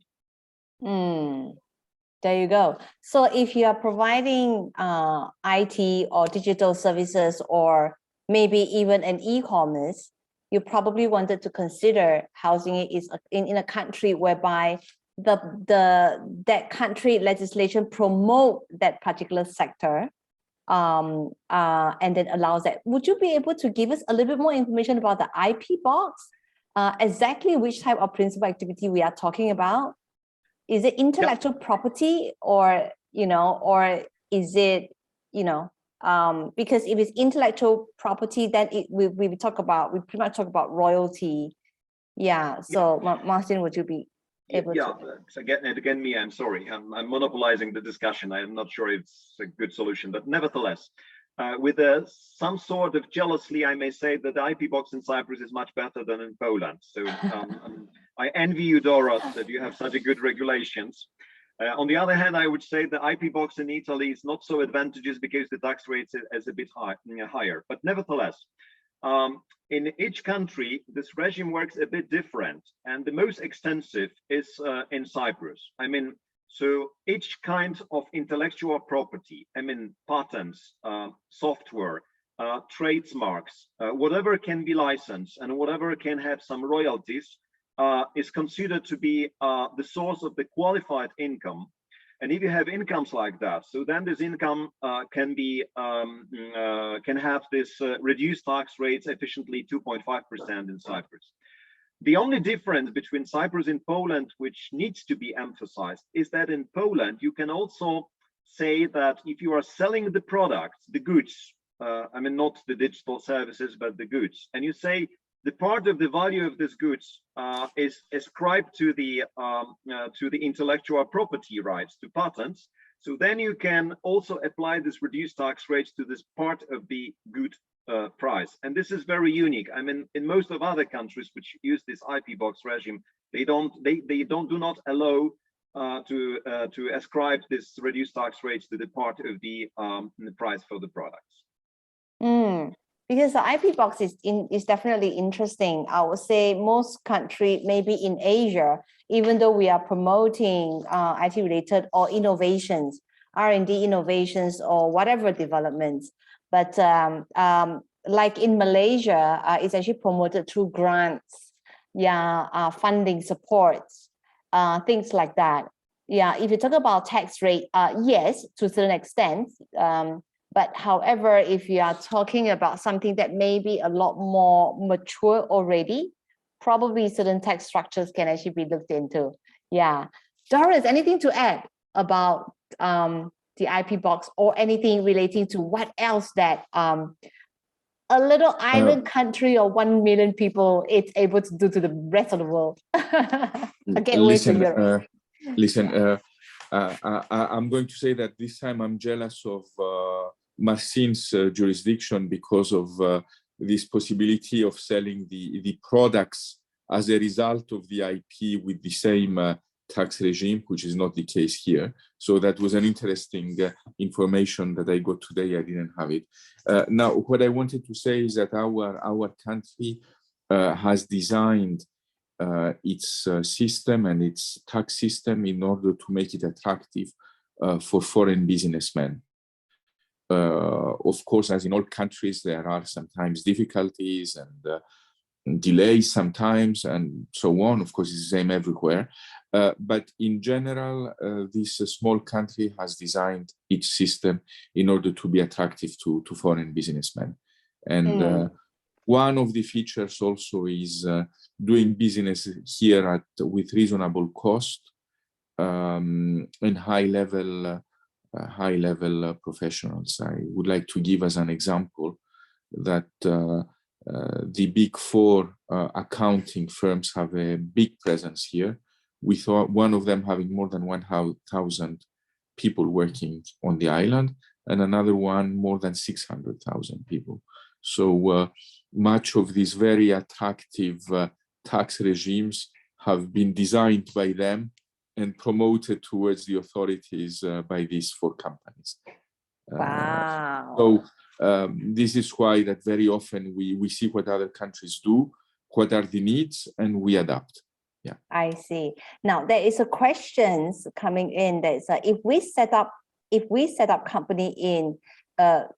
There you go. So if you are providing IT or digital services, or maybe even an e-commerce, you probably wanted to consider housing it is in a country whereby that country legislation promote that particular sector, and then allows that. Would you be able to give us a little bit more information about the IP box? Exactly which type of principal activity we are talking about? Is it intellectual property, or or is it because if it's intellectual property, then we pretty much talk about royalty. Yeah. So Martin, would you be able to? Again, me, I'm sorry. I'm monopolizing the discussion. I'm not sure it's a good solution, but nevertheless, with some sort of jealousy, I may say that the IP box in Cyprus is much better than in Poland. So I envy you, Doros, that you have such a good regulations. On the other hand, I would say the IP box in Italy is not so advantageous because the tax rate is a bit higher. But nevertheless, in each country, this regime works a bit different, and the most extensive is in Cyprus. I mean, so each kind of intellectual property, I mean, patents, software, trademarks, whatever can be licensed and whatever can have some royalties, is considered to be the source of the qualified income. And if you have incomes like that, so then this income can have this reduced tax rates efficiently 2.5% in Cyprus. The only difference between Cyprus and Poland, which needs to be emphasized, is that in Poland, you can also say that if you are selling the products, the goods, I mean, not the digital services, but the goods, and you say the part of the value of these goods is ascribed to the intellectual property rights, to patents. So then you can also apply this reduced tax rates to this part of the good price. And this is very unique. I mean, in most of other countries which use this IP box regime, they do not allow to ascribe this reduced tax rates to the part of the price for the products. Because the IP box is definitely interesting. I would say most countries, maybe in Asia, even though we are promoting IT related or innovations, R&D innovations or whatever developments, but like in Malaysia, it's actually promoted through grants, funding supports, things like that. Yeah, if you talk about tax rate, yes, to a certain extent. But however, if you are talking about something that may be a lot more mature already, probably certain tax structures can actually be looked into. Yeah. Doris, anything to add about the IP box or anything relating to what else that a little island country or 1 million people it's able to do to the rest of the world? I'm going to say that this time I'm jealous of Marcin's jurisdiction because of this possibility of selling the products as a result of the IP with the same tax regime, which is not the case here. So that was an interesting information that I got today. I didn't have it. Now, what I wanted to say is that our country has designed its system and its tax system in order to make it attractive for foreign businessmen. Of course, as in all countries, there are sometimes difficulties and delays sometimes and so on. Of course, it's the same everywhere. But in general, this small country has designed its system in order to be attractive to foreign businessmen. And one of the features also is doing business here with reasonable cost and high level professionals. I would like to give as an example that the big four accounting firms have a big presence here, with one of them having more than 1,000 people working on the island, and another one more than 600,000 people. So much of these very attractive tax regimes have been designed by them and promoted towards the authorities by these four companies. Wow. So this is why that very often we see what other countries do, what are the needs, and we adapt. Yeah, I see. Now there is a question coming in that is if we set up company in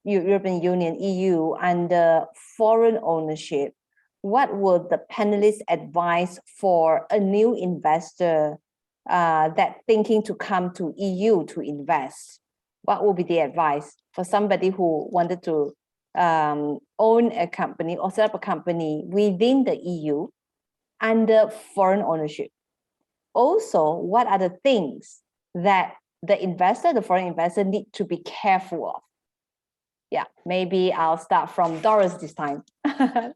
European Union, EU, under foreign ownership, what would the panelists advise for a new investor that thinking to come to EU to invest? what would be the advice for somebody who wanted to own a company or set up a company within the EU under foreign ownership? Also, what are the things that the foreign investor need to be careful of? Yeah, maybe I'll start from Doris this time. Okay,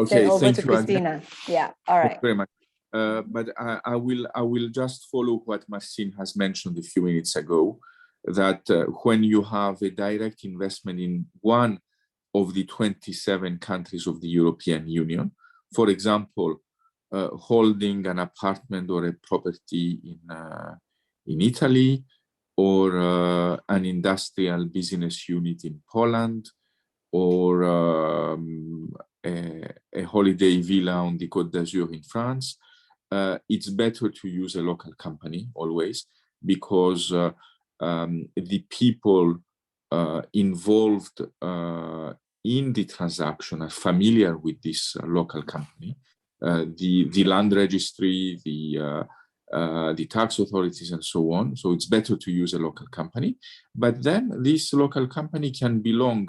then over thank to you, Christina. Agnes. Yeah, all right. Thank you very much. But I will just follow what Marcin has mentioned a few minutes ago, that when you have a direct investment in one of the 27 countries of the European Union, for example, holding an apartment or a property in Italy, or an industrial business unit in Poland, or a holiday villa on the Côte d'Azur in France, it's better to use a local company always, because the people involved in the transaction are familiar with this local company, the land registry, the tax authorities, and so on. So it's better to use a local company. But then this local company can belong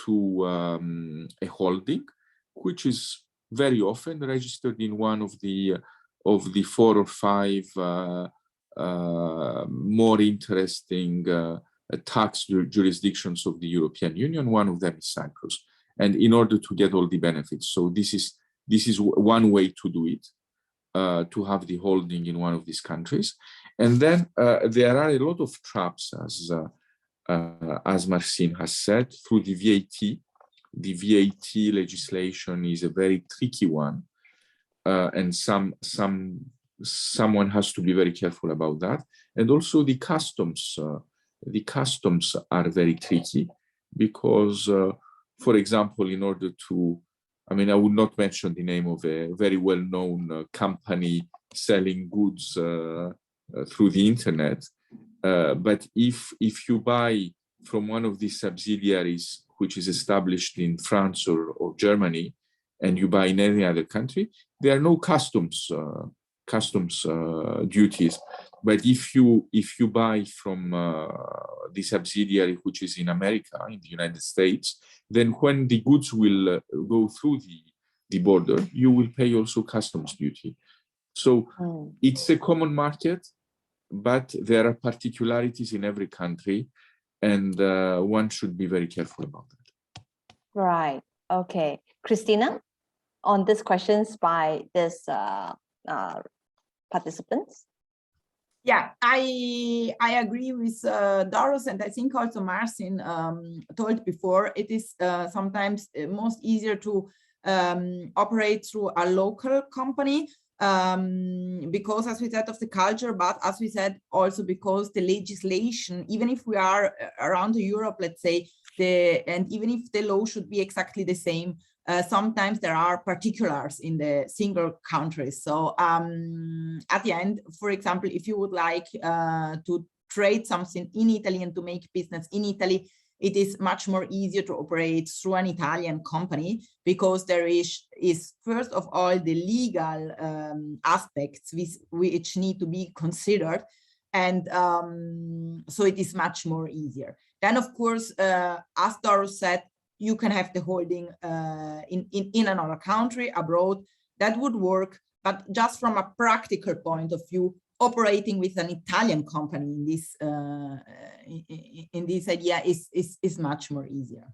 to a holding, which is very often registered in one of the 4 or 5 more interesting tax jurisdictions of the European Union. One of them is Cyprus, and in order to get all the benefits. So this is one way to do it, to have the holding in one of these countries. And then there are a lot of traps, as Marcin has said, through the VAT. The VAT legislation is a very tricky one, and someone has to be very careful about that. And also the customs are very tricky, because, for example, in order to, I would not mention the name of a very well-known company selling goods through the internet, but if you buy from one of these subsidiaries which is established in France or Germany, and you buy in any other country, there are no customs duties. But if you buy from the subsidiary which is in America, in the United States, then when the goods will go through the border, you will pay also customs duty. So it's a common market, but there are particularities in every country, and one should be very careful about that. Right. Okay. Christina, on these questions by this participants? Yeah, I agree with Doris, and I think also Marcin told before, it is sometimes most easier to operate through a local company, because, as we said, of the culture, but as we said, also because the legislation, even if we are around Europe, let's say, and even if the law should be exactly the same, sometimes there are particulars in the single countries. So at the end, for example, if you would like to trade something in Italy and to make business in Italy, it is much more easier to operate through an Italian company, because there is first of all the legal aspects which need to be considered, and so it is much more easier. Then, of course, as Doris said, you can have the holding in another country, abroad. That would work, but just from a practical point of view, operating with an Italian company in this idea is much more easier.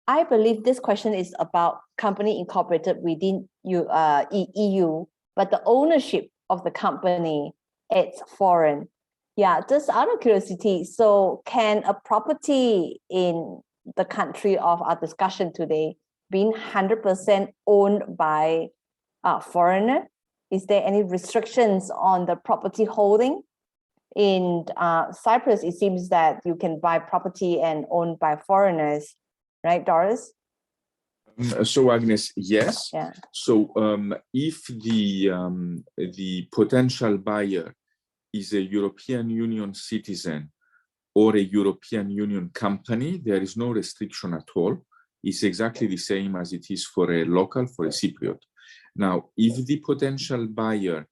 I believe this question is about company incorporated within EU, but the ownership of the company, it's foreign. Yeah, just out of curiosity, so can a property in the country of our discussion today being 100% owned by a foreigner? Is there any restrictions on the property holding? In Cyprus, it seems that you can buy property and owned by foreigners, right, Doris? So, Agnes, yes. Yeah. So if the potential buyer is a European Union citizen or a European Union company, there is no restriction at all. It's exactly the same as it is for a local, for a Cypriot. Now, if the potential buyer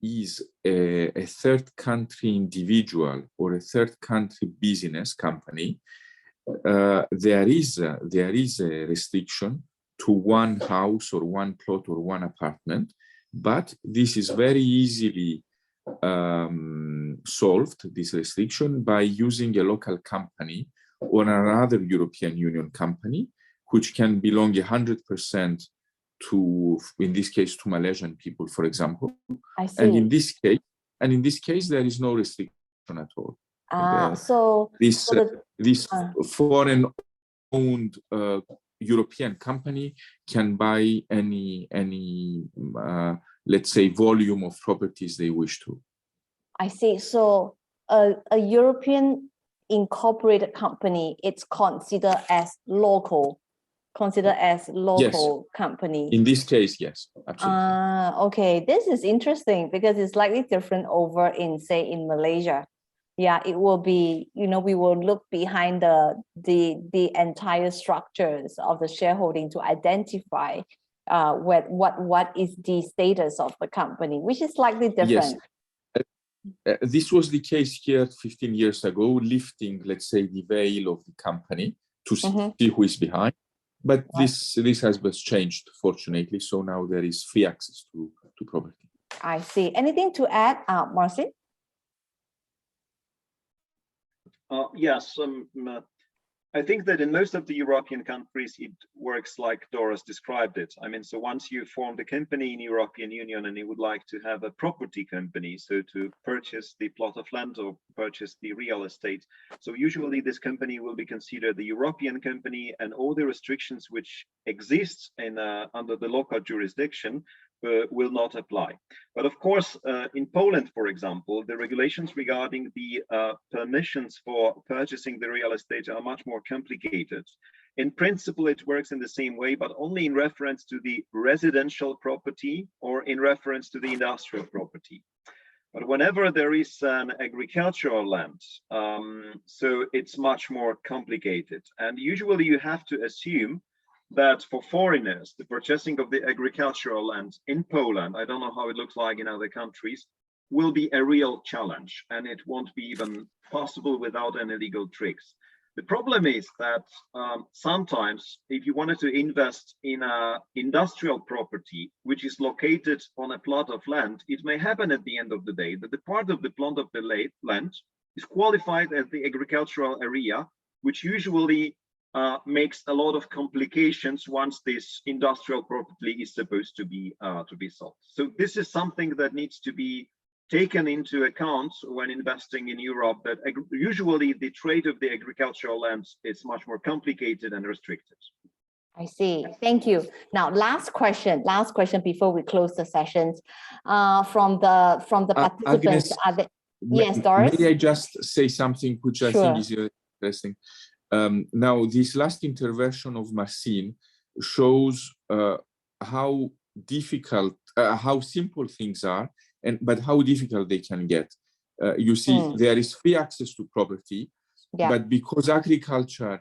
is a third country individual or a third country business company, there is a restriction to one house or one plot or one apartment, but this is very easily solved, this restriction, by using a local company or another European Union company, which can belong 100% to, in this case, to Malaysian people, for example. I see. And in this case, there is no restriction at all. This foreign-owned European company can buy any let's say, volume of properties they wish to. I see. So a European incorporated company, it's considered as local. Company. In this case, yes, absolutely. Okay, this is interesting because it's slightly different over in, say, in Malaysia. Yeah, it will be, we will look behind the entire structures of the shareholding to identify what is the status of the company, which is slightly different. Yes. This was the case here 15 years ago, lifting, let's say, the veil of the company to see who is behind. But this has been changed, fortunately. So now there is free access to property. I see. Anything to add, Marcin? Yes. I think that in most of the European countries, it works like Doris described it. I mean, so once you formed a company in European Union and you would like to have a property company, so to purchase the plot of land or purchase the real estate, so usually this company will be considered the European company, and all the restrictions which exist in under the local jurisdiction will not apply. But of course, in Poland, for example, the regulations regarding the permissions for purchasing the real estate are much more complicated. In principle, it works in the same way, but only in reference to the residential property or in reference to the industrial property. But whenever there is an agricultural land, so it's much more complicated. And usually you have to assume that for foreigners, the purchasing of the agricultural land in Poland, I don't know how it looks like in other countries, will be a real challenge, and it won't be even possible without any legal tricks. The problem is that sometimes if you wanted to invest in an industrial property, which is located on a plot of land, it may happen at the end of the day that the part of the plot of the land is qualified as the agricultural area, which usually makes a lot of complications once this industrial property is supposed to be sold. So this is something that needs to be taken into account when investing in Europe, that usually the trade of the agricultural lands is much more complicated and restricted. I see. Thank you. Now, last question before we close the sessions from the participants. Agnes, yes, Doris? May I just say something which I think is interesting? Now, this last intervention of Marcin shows how difficult, how simple things are, but how difficult they can get. You see, there is free access to property, but because agriculture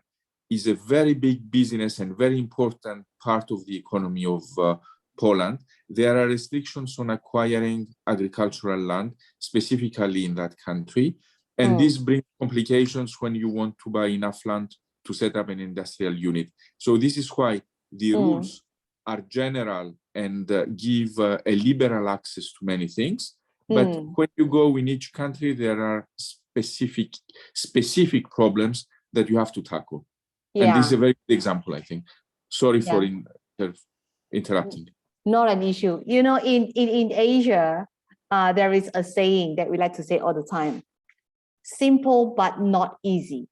is a very big business and very important part of the economy of Poland, there are restrictions on acquiring agricultural land, specifically in that country. And this brings complications when you want to buy enough land to set up an industrial unit. So this is why the rules are general and give a liberal access to many things. But when you go in each country, there are specific problems that you have to tackle. And this is a very good example, I think. Sorry for interrupting. Not an issue. You know, in Asia, there is a saying that we like to say all the time. Simple but not easy.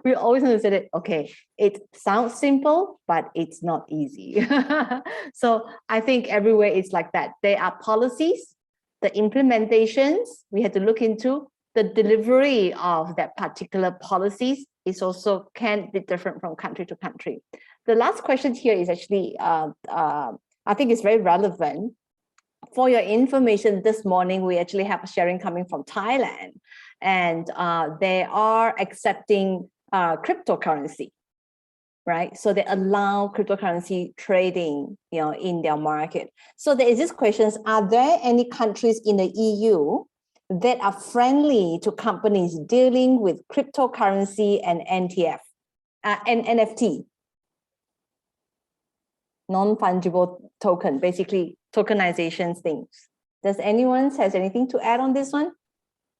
We always want to say that, okay, it sounds simple, but it's not easy. So I think everywhere it's like that. There are policies, the implementations we had to look into, the delivery of that particular policies is also can be different from country to country. The last question here is actually, I think it's very relevant. For your information, this morning, we actually have a sharing coming from Thailand, and they are accepting cryptocurrency. right? So they allow cryptocurrency trading, in their market. So there is this question: are there any countries in the EU that are friendly to companies dealing with cryptocurrency and NFT, non-fungible token, basically tokenization things? Does anyone has anything to add on this one?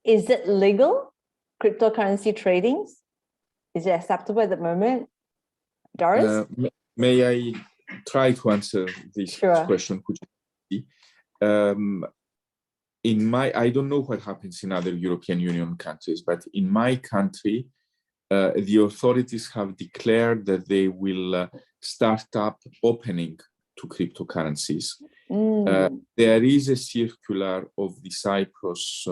Is it legal, cryptocurrency trading? Is it acceptable at the moment? Doris? May I try to answer this question? I don't know what happens in other European Union countries, but in my country, the authorities have declared that they will start up opening to cryptocurrencies. There is a circular of the Cyprus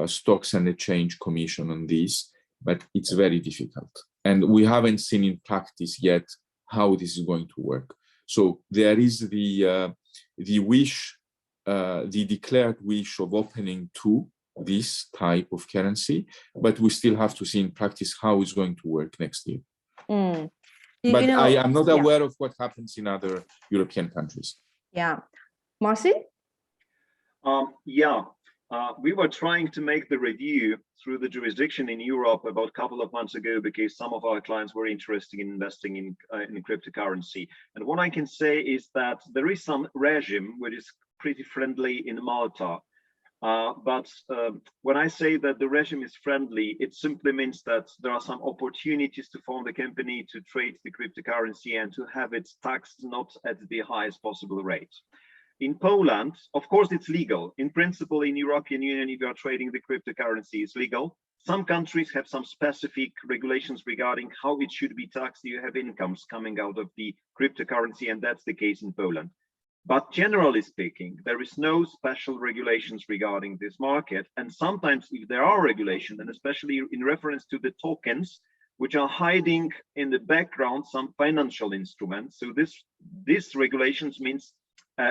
Stocks and Exchange Commission on this, but it's very difficult. And we haven't seen in practice yet how this is going to work. So there is the wish, the declared wish of opening to this type of currency, but we still have to see in practice how it's going to work next year. But I am not aware of what happens in other European countries. Yeah. Marcy? We were trying to make the review through the jurisdiction in Europe about a couple of months ago because some of our clients were interested in investing in cryptocurrency. And what I can say is that there is some regime which is pretty friendly in Malta. But when I say that the regime is friendly, it simply means that there are some opportunities to form the company to trade the cryptocurrency and to have it taxed not at the highest possible rate. In Poland, of course, it's legal. In principle, in European Union, if you are trading the cryptocurrency, it's legal. Some countries have some specific regulations regarding how it should be taxed. You have incomes coming out of the cryptocurrency, and that's the case in Poland. But generally speaking, there is no special regulations regarding this market. And sometimes if there are regulations, and especially in reference to the tokens, which are hiding in the background some financial instruments. So this regulations means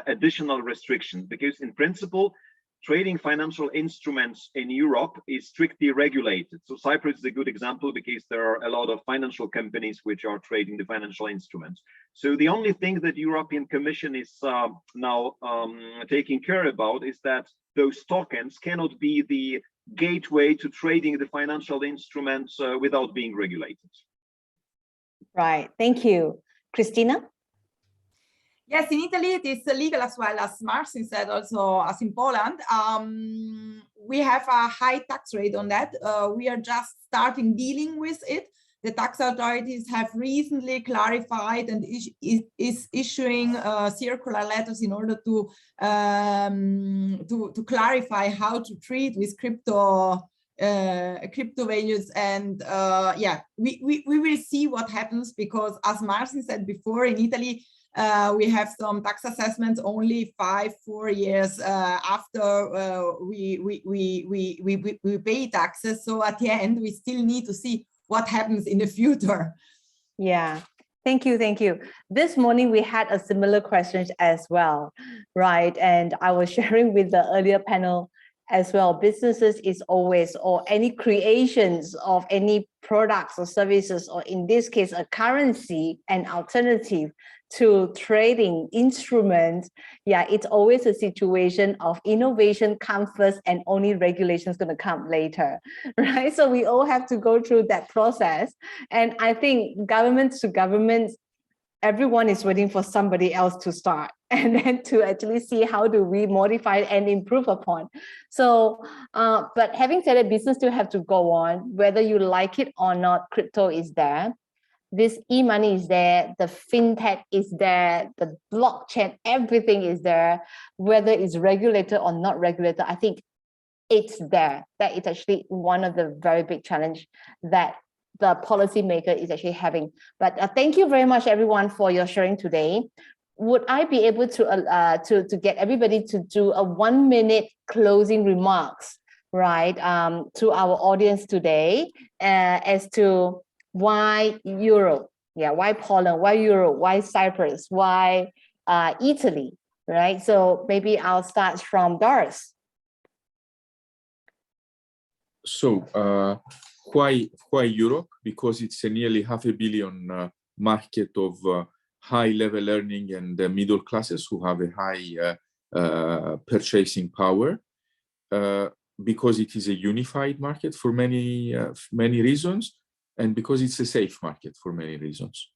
additional restrictions, because in principle, trading financial instruments in Europe is strictly regulated. So Cyprus is a good example because there are a lot of financial companies which are trading the financial instruments. So the only thing that European Commission is now taking care about is that those tokens cannot be the gateway to trading the financial instruments without being regulated. Right, thank you. Christina? Yes, in Italy, it is legal as well, as Marcin said, also as in Poland. We have a high tax rate on that. We are just starting dealing with it. The tax authorities have recently clarified and is issuing circular letters in order to clarify how to treat with crypto values. And we will see what happens, because as Marcin said before, in Italy, we have some tax assessments only 4 years after we pay taxes. So at the end, we still need to see what happens in the future. Yeah, thank you, thank you. This morning we had a similar question as well, right? And I was sharing with the earlier panel as well. Businesses is always, or any creations of any products or services, or in this case, a currency, an alternative to trading instruments. Yeah, it's always a situation of innovation come first and only regulation is going to come later, right? So we all have to go through that process. And I think governments to governments, everyone is waiting for somebody else to start and then to actually see how do we modify and improve upon. So, but having said that, business still have to go on, whether you like it or not. Crypto is there. This e-money is there, the fintech is there, the blockchain, everything is there, whether it's regulated or not regulated. I think it's there. That is actually one of the very big challenge that the policymaker is actually having. But thank you very much, everyone, for your sharing today. Would I be able to get everybody to do a 1-minute closing remarks, right, to our audience today as to why Europe? Yeah, why Poland? Why Europe? Why Cyprus? Why Italy? Right. So maybe I'll start from Doris. So why Europe? Because it's a nearly $500 million market of high-level earning and middle classes who have a high purchasing power, because it is a unified market for many reasons, and because it's a safe market for many reasons.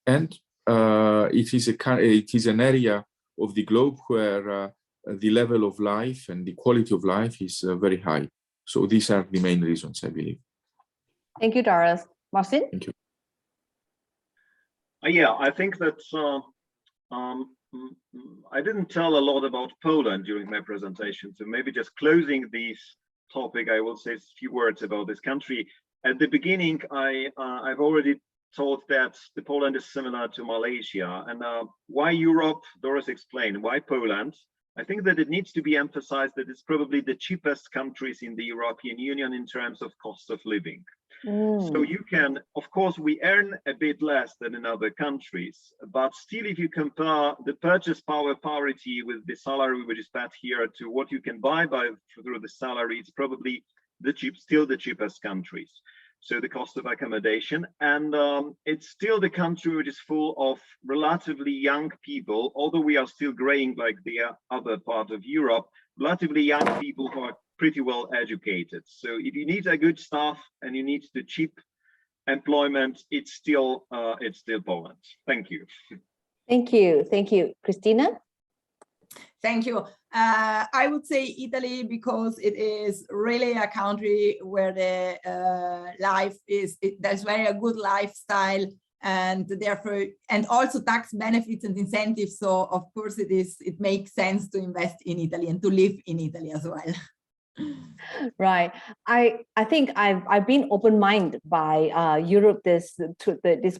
And it is an area of the globe where the level of life and the quality of life is very high. So these are the main reasons, I believe. Thank you, Doris. Marcin? Thank you. Yeah, I think that I didn't tell a lot about Poland during my presentation. So maybe just closing this topic, I will say a few words about this country. At the beginning, I've already thought that the Poland is similar to Malaysia. And why Europe? Doris explained. Why Poland? I think that it needs to be emphasized that it's probably the cheapest countries in the European Union in terms of cost of living. So you can, of course, we earn a bit less than in other countries, but still, if you compare the purchase power parity with the salary which is paid here to what you can buy through the salary, it's probably still the cheapest countries. So the cost of accommodation, and it's still the country which is full of relatively young people, although we are still graying like the other part of Europe, relatively young people who are pretty well educated. So if you need a good staff and you need the cheap employment, it's still Poland. Thank you. Thank you. Thank you. Christina? Thank you. I would say Italy, because it is really a country where the life is, there's very a good lifestyle, and therefore, and also tax benefits and incentives. So of course it makes sense to invest in Italy and to live in Italy as well. Right. I think I've been open-minded by Europe this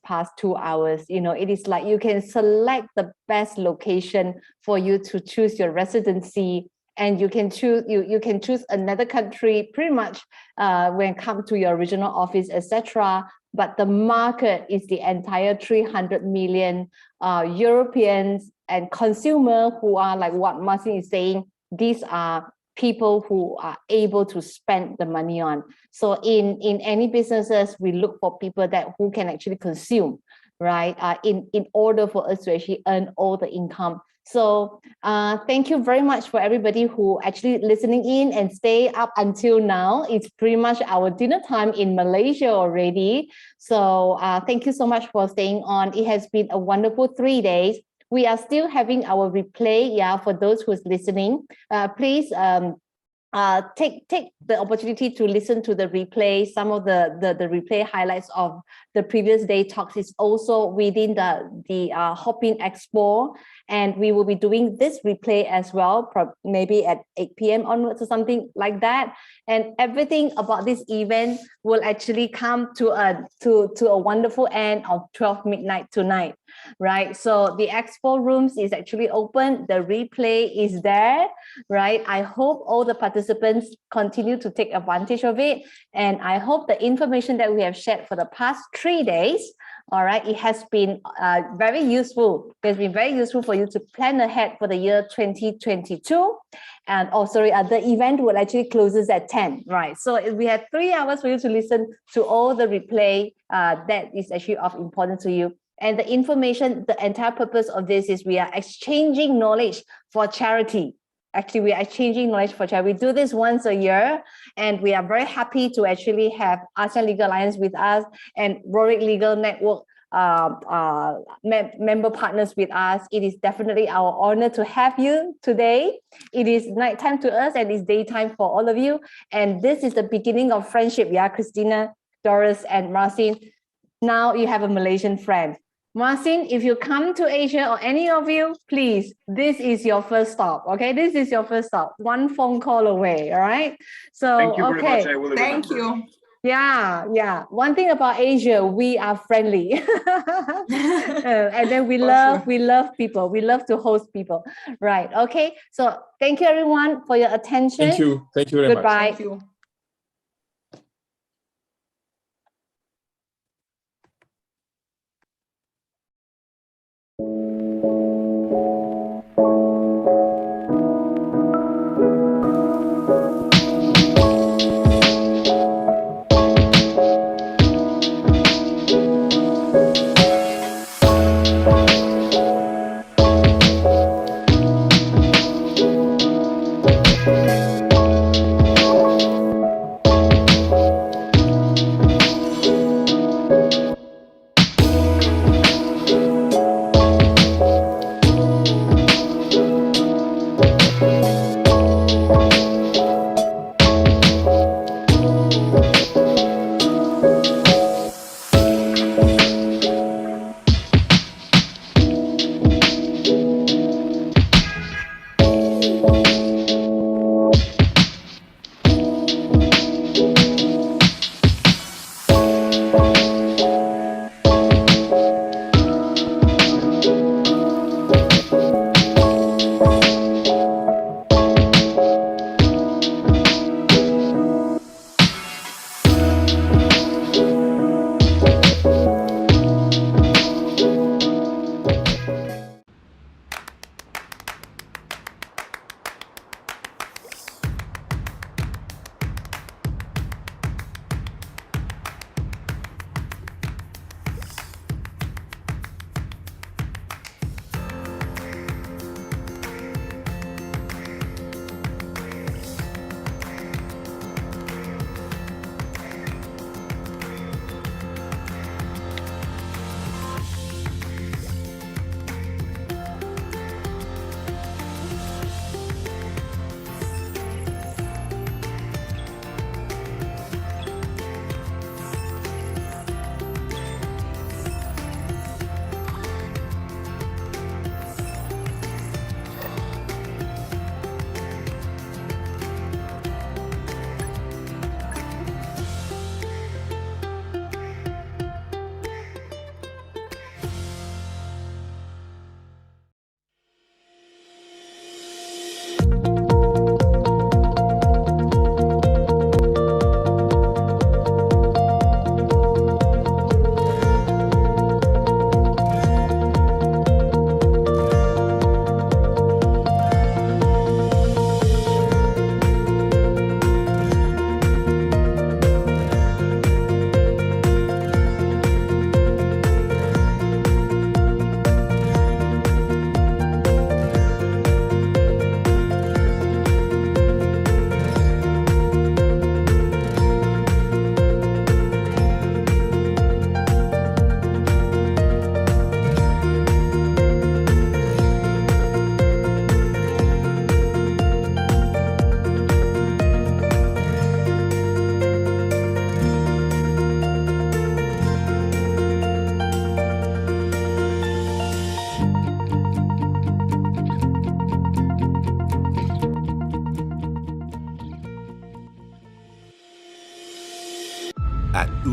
past 2 hours. You know, it is like you can select the best location for you to choose your residency, and you can choose another country pretty much when it comes to your regional office, etc. But the market is the entire 300 million Europeans and consumers who are, like what Marcin is saying, these are people who are able to spend the money on. So in any businesses, we look for people who can actually consume, right? In order for us to actually earn all the income. So thank you very much for everybody who actually listening in and stay up until now. It's pretty much our dinner time in Malaysia already. So thank you so much for staying on. It has been a wonderful 3 days. We are still having our replay. Yeah, for those who's listening, please take the opportunity to listen to the replay. Some of the replay highlights of the previous day talks is also within the Hopin Expo, and we will be doing this replay as well, maybe at 8 p.m. onwards or something like that. And everything about this event will actually come to a wonderful end of 12 midnight tonight, right? So the expo rooms is actually open. The replay is there, right? I hope all the participants continue to take advantage of it. And I hope the information that we have shared for the past 3 days, all right, it has been very useful. It's been very useful for you to plan ahead for the year 2022. And the event will actually closes at 10, right? So we had 3 hours for you to listen to all the replay that is actually of importance to you. And the information, the entire purpose of this is we are exchanging knowledge for charity. Actually, we are exchanging knowledge for charity. We do this once a year, and we are very happy to actually have ASEAN Legal Alliance with us and Rorick Legal Network member partners with us. It is definitely our honor to have you today. It is nighttime to us and it's daytime for all of you. And this is the beginning of friendship. Yeah, Christina, Doris, and Marcin. Now you have a Malaysian friend. Marcin, if you come to Asia or any of you, please, this is your first stop, okay? This is your first stop, one phone call away, all right? So, thank you very much. I will thank you. Yeah. One thing about Asia, we are friendly. And then we love people. We love to host people, right? Okay, so thank you everyone for your attention. Thank you very much. Goodbye. Thank you.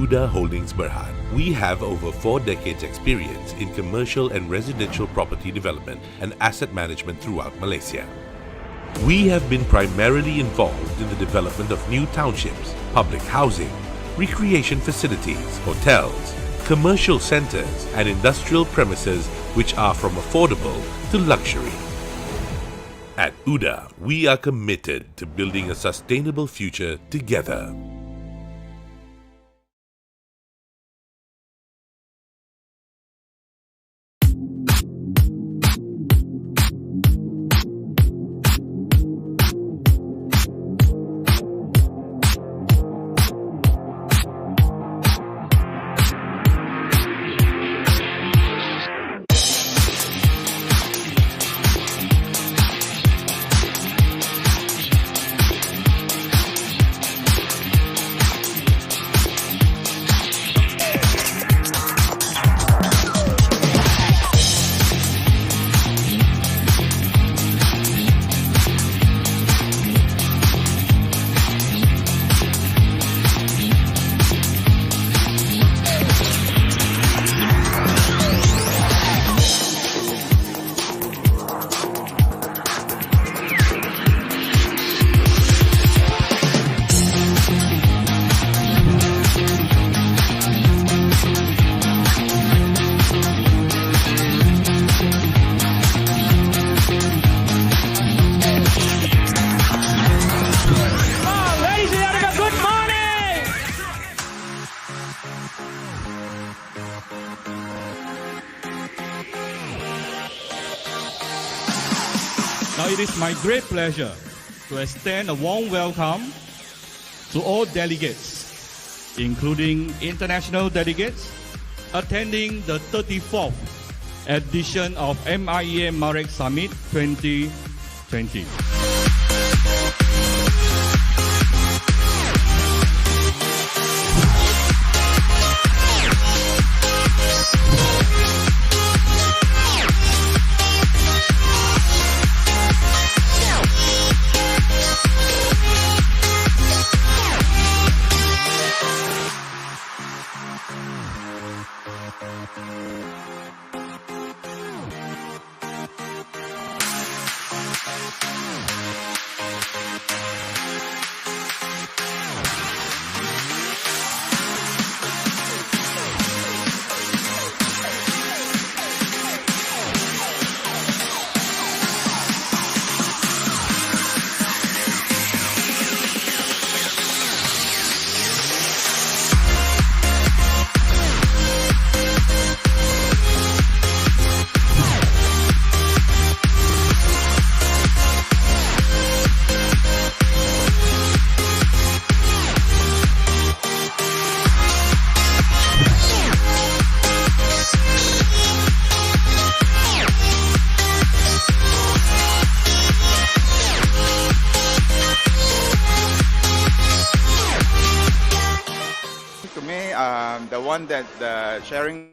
Uda Holdings Berhad, we have over 4 decades experience in commercial and residential property development and asset management throughout Malaysia. We have been primarily involved in the development of new townships, public housing, recreation facilities, hotels, commercial centers and industrial premises which are from affordable to luxury. At Uda, we are committed to building a sustainable future together. Now it is my great pleasure to extend a warm welcome to all delegates, including international delegates, attending the 34th edition of MIEM Marek Summit 2020. The one that the sharing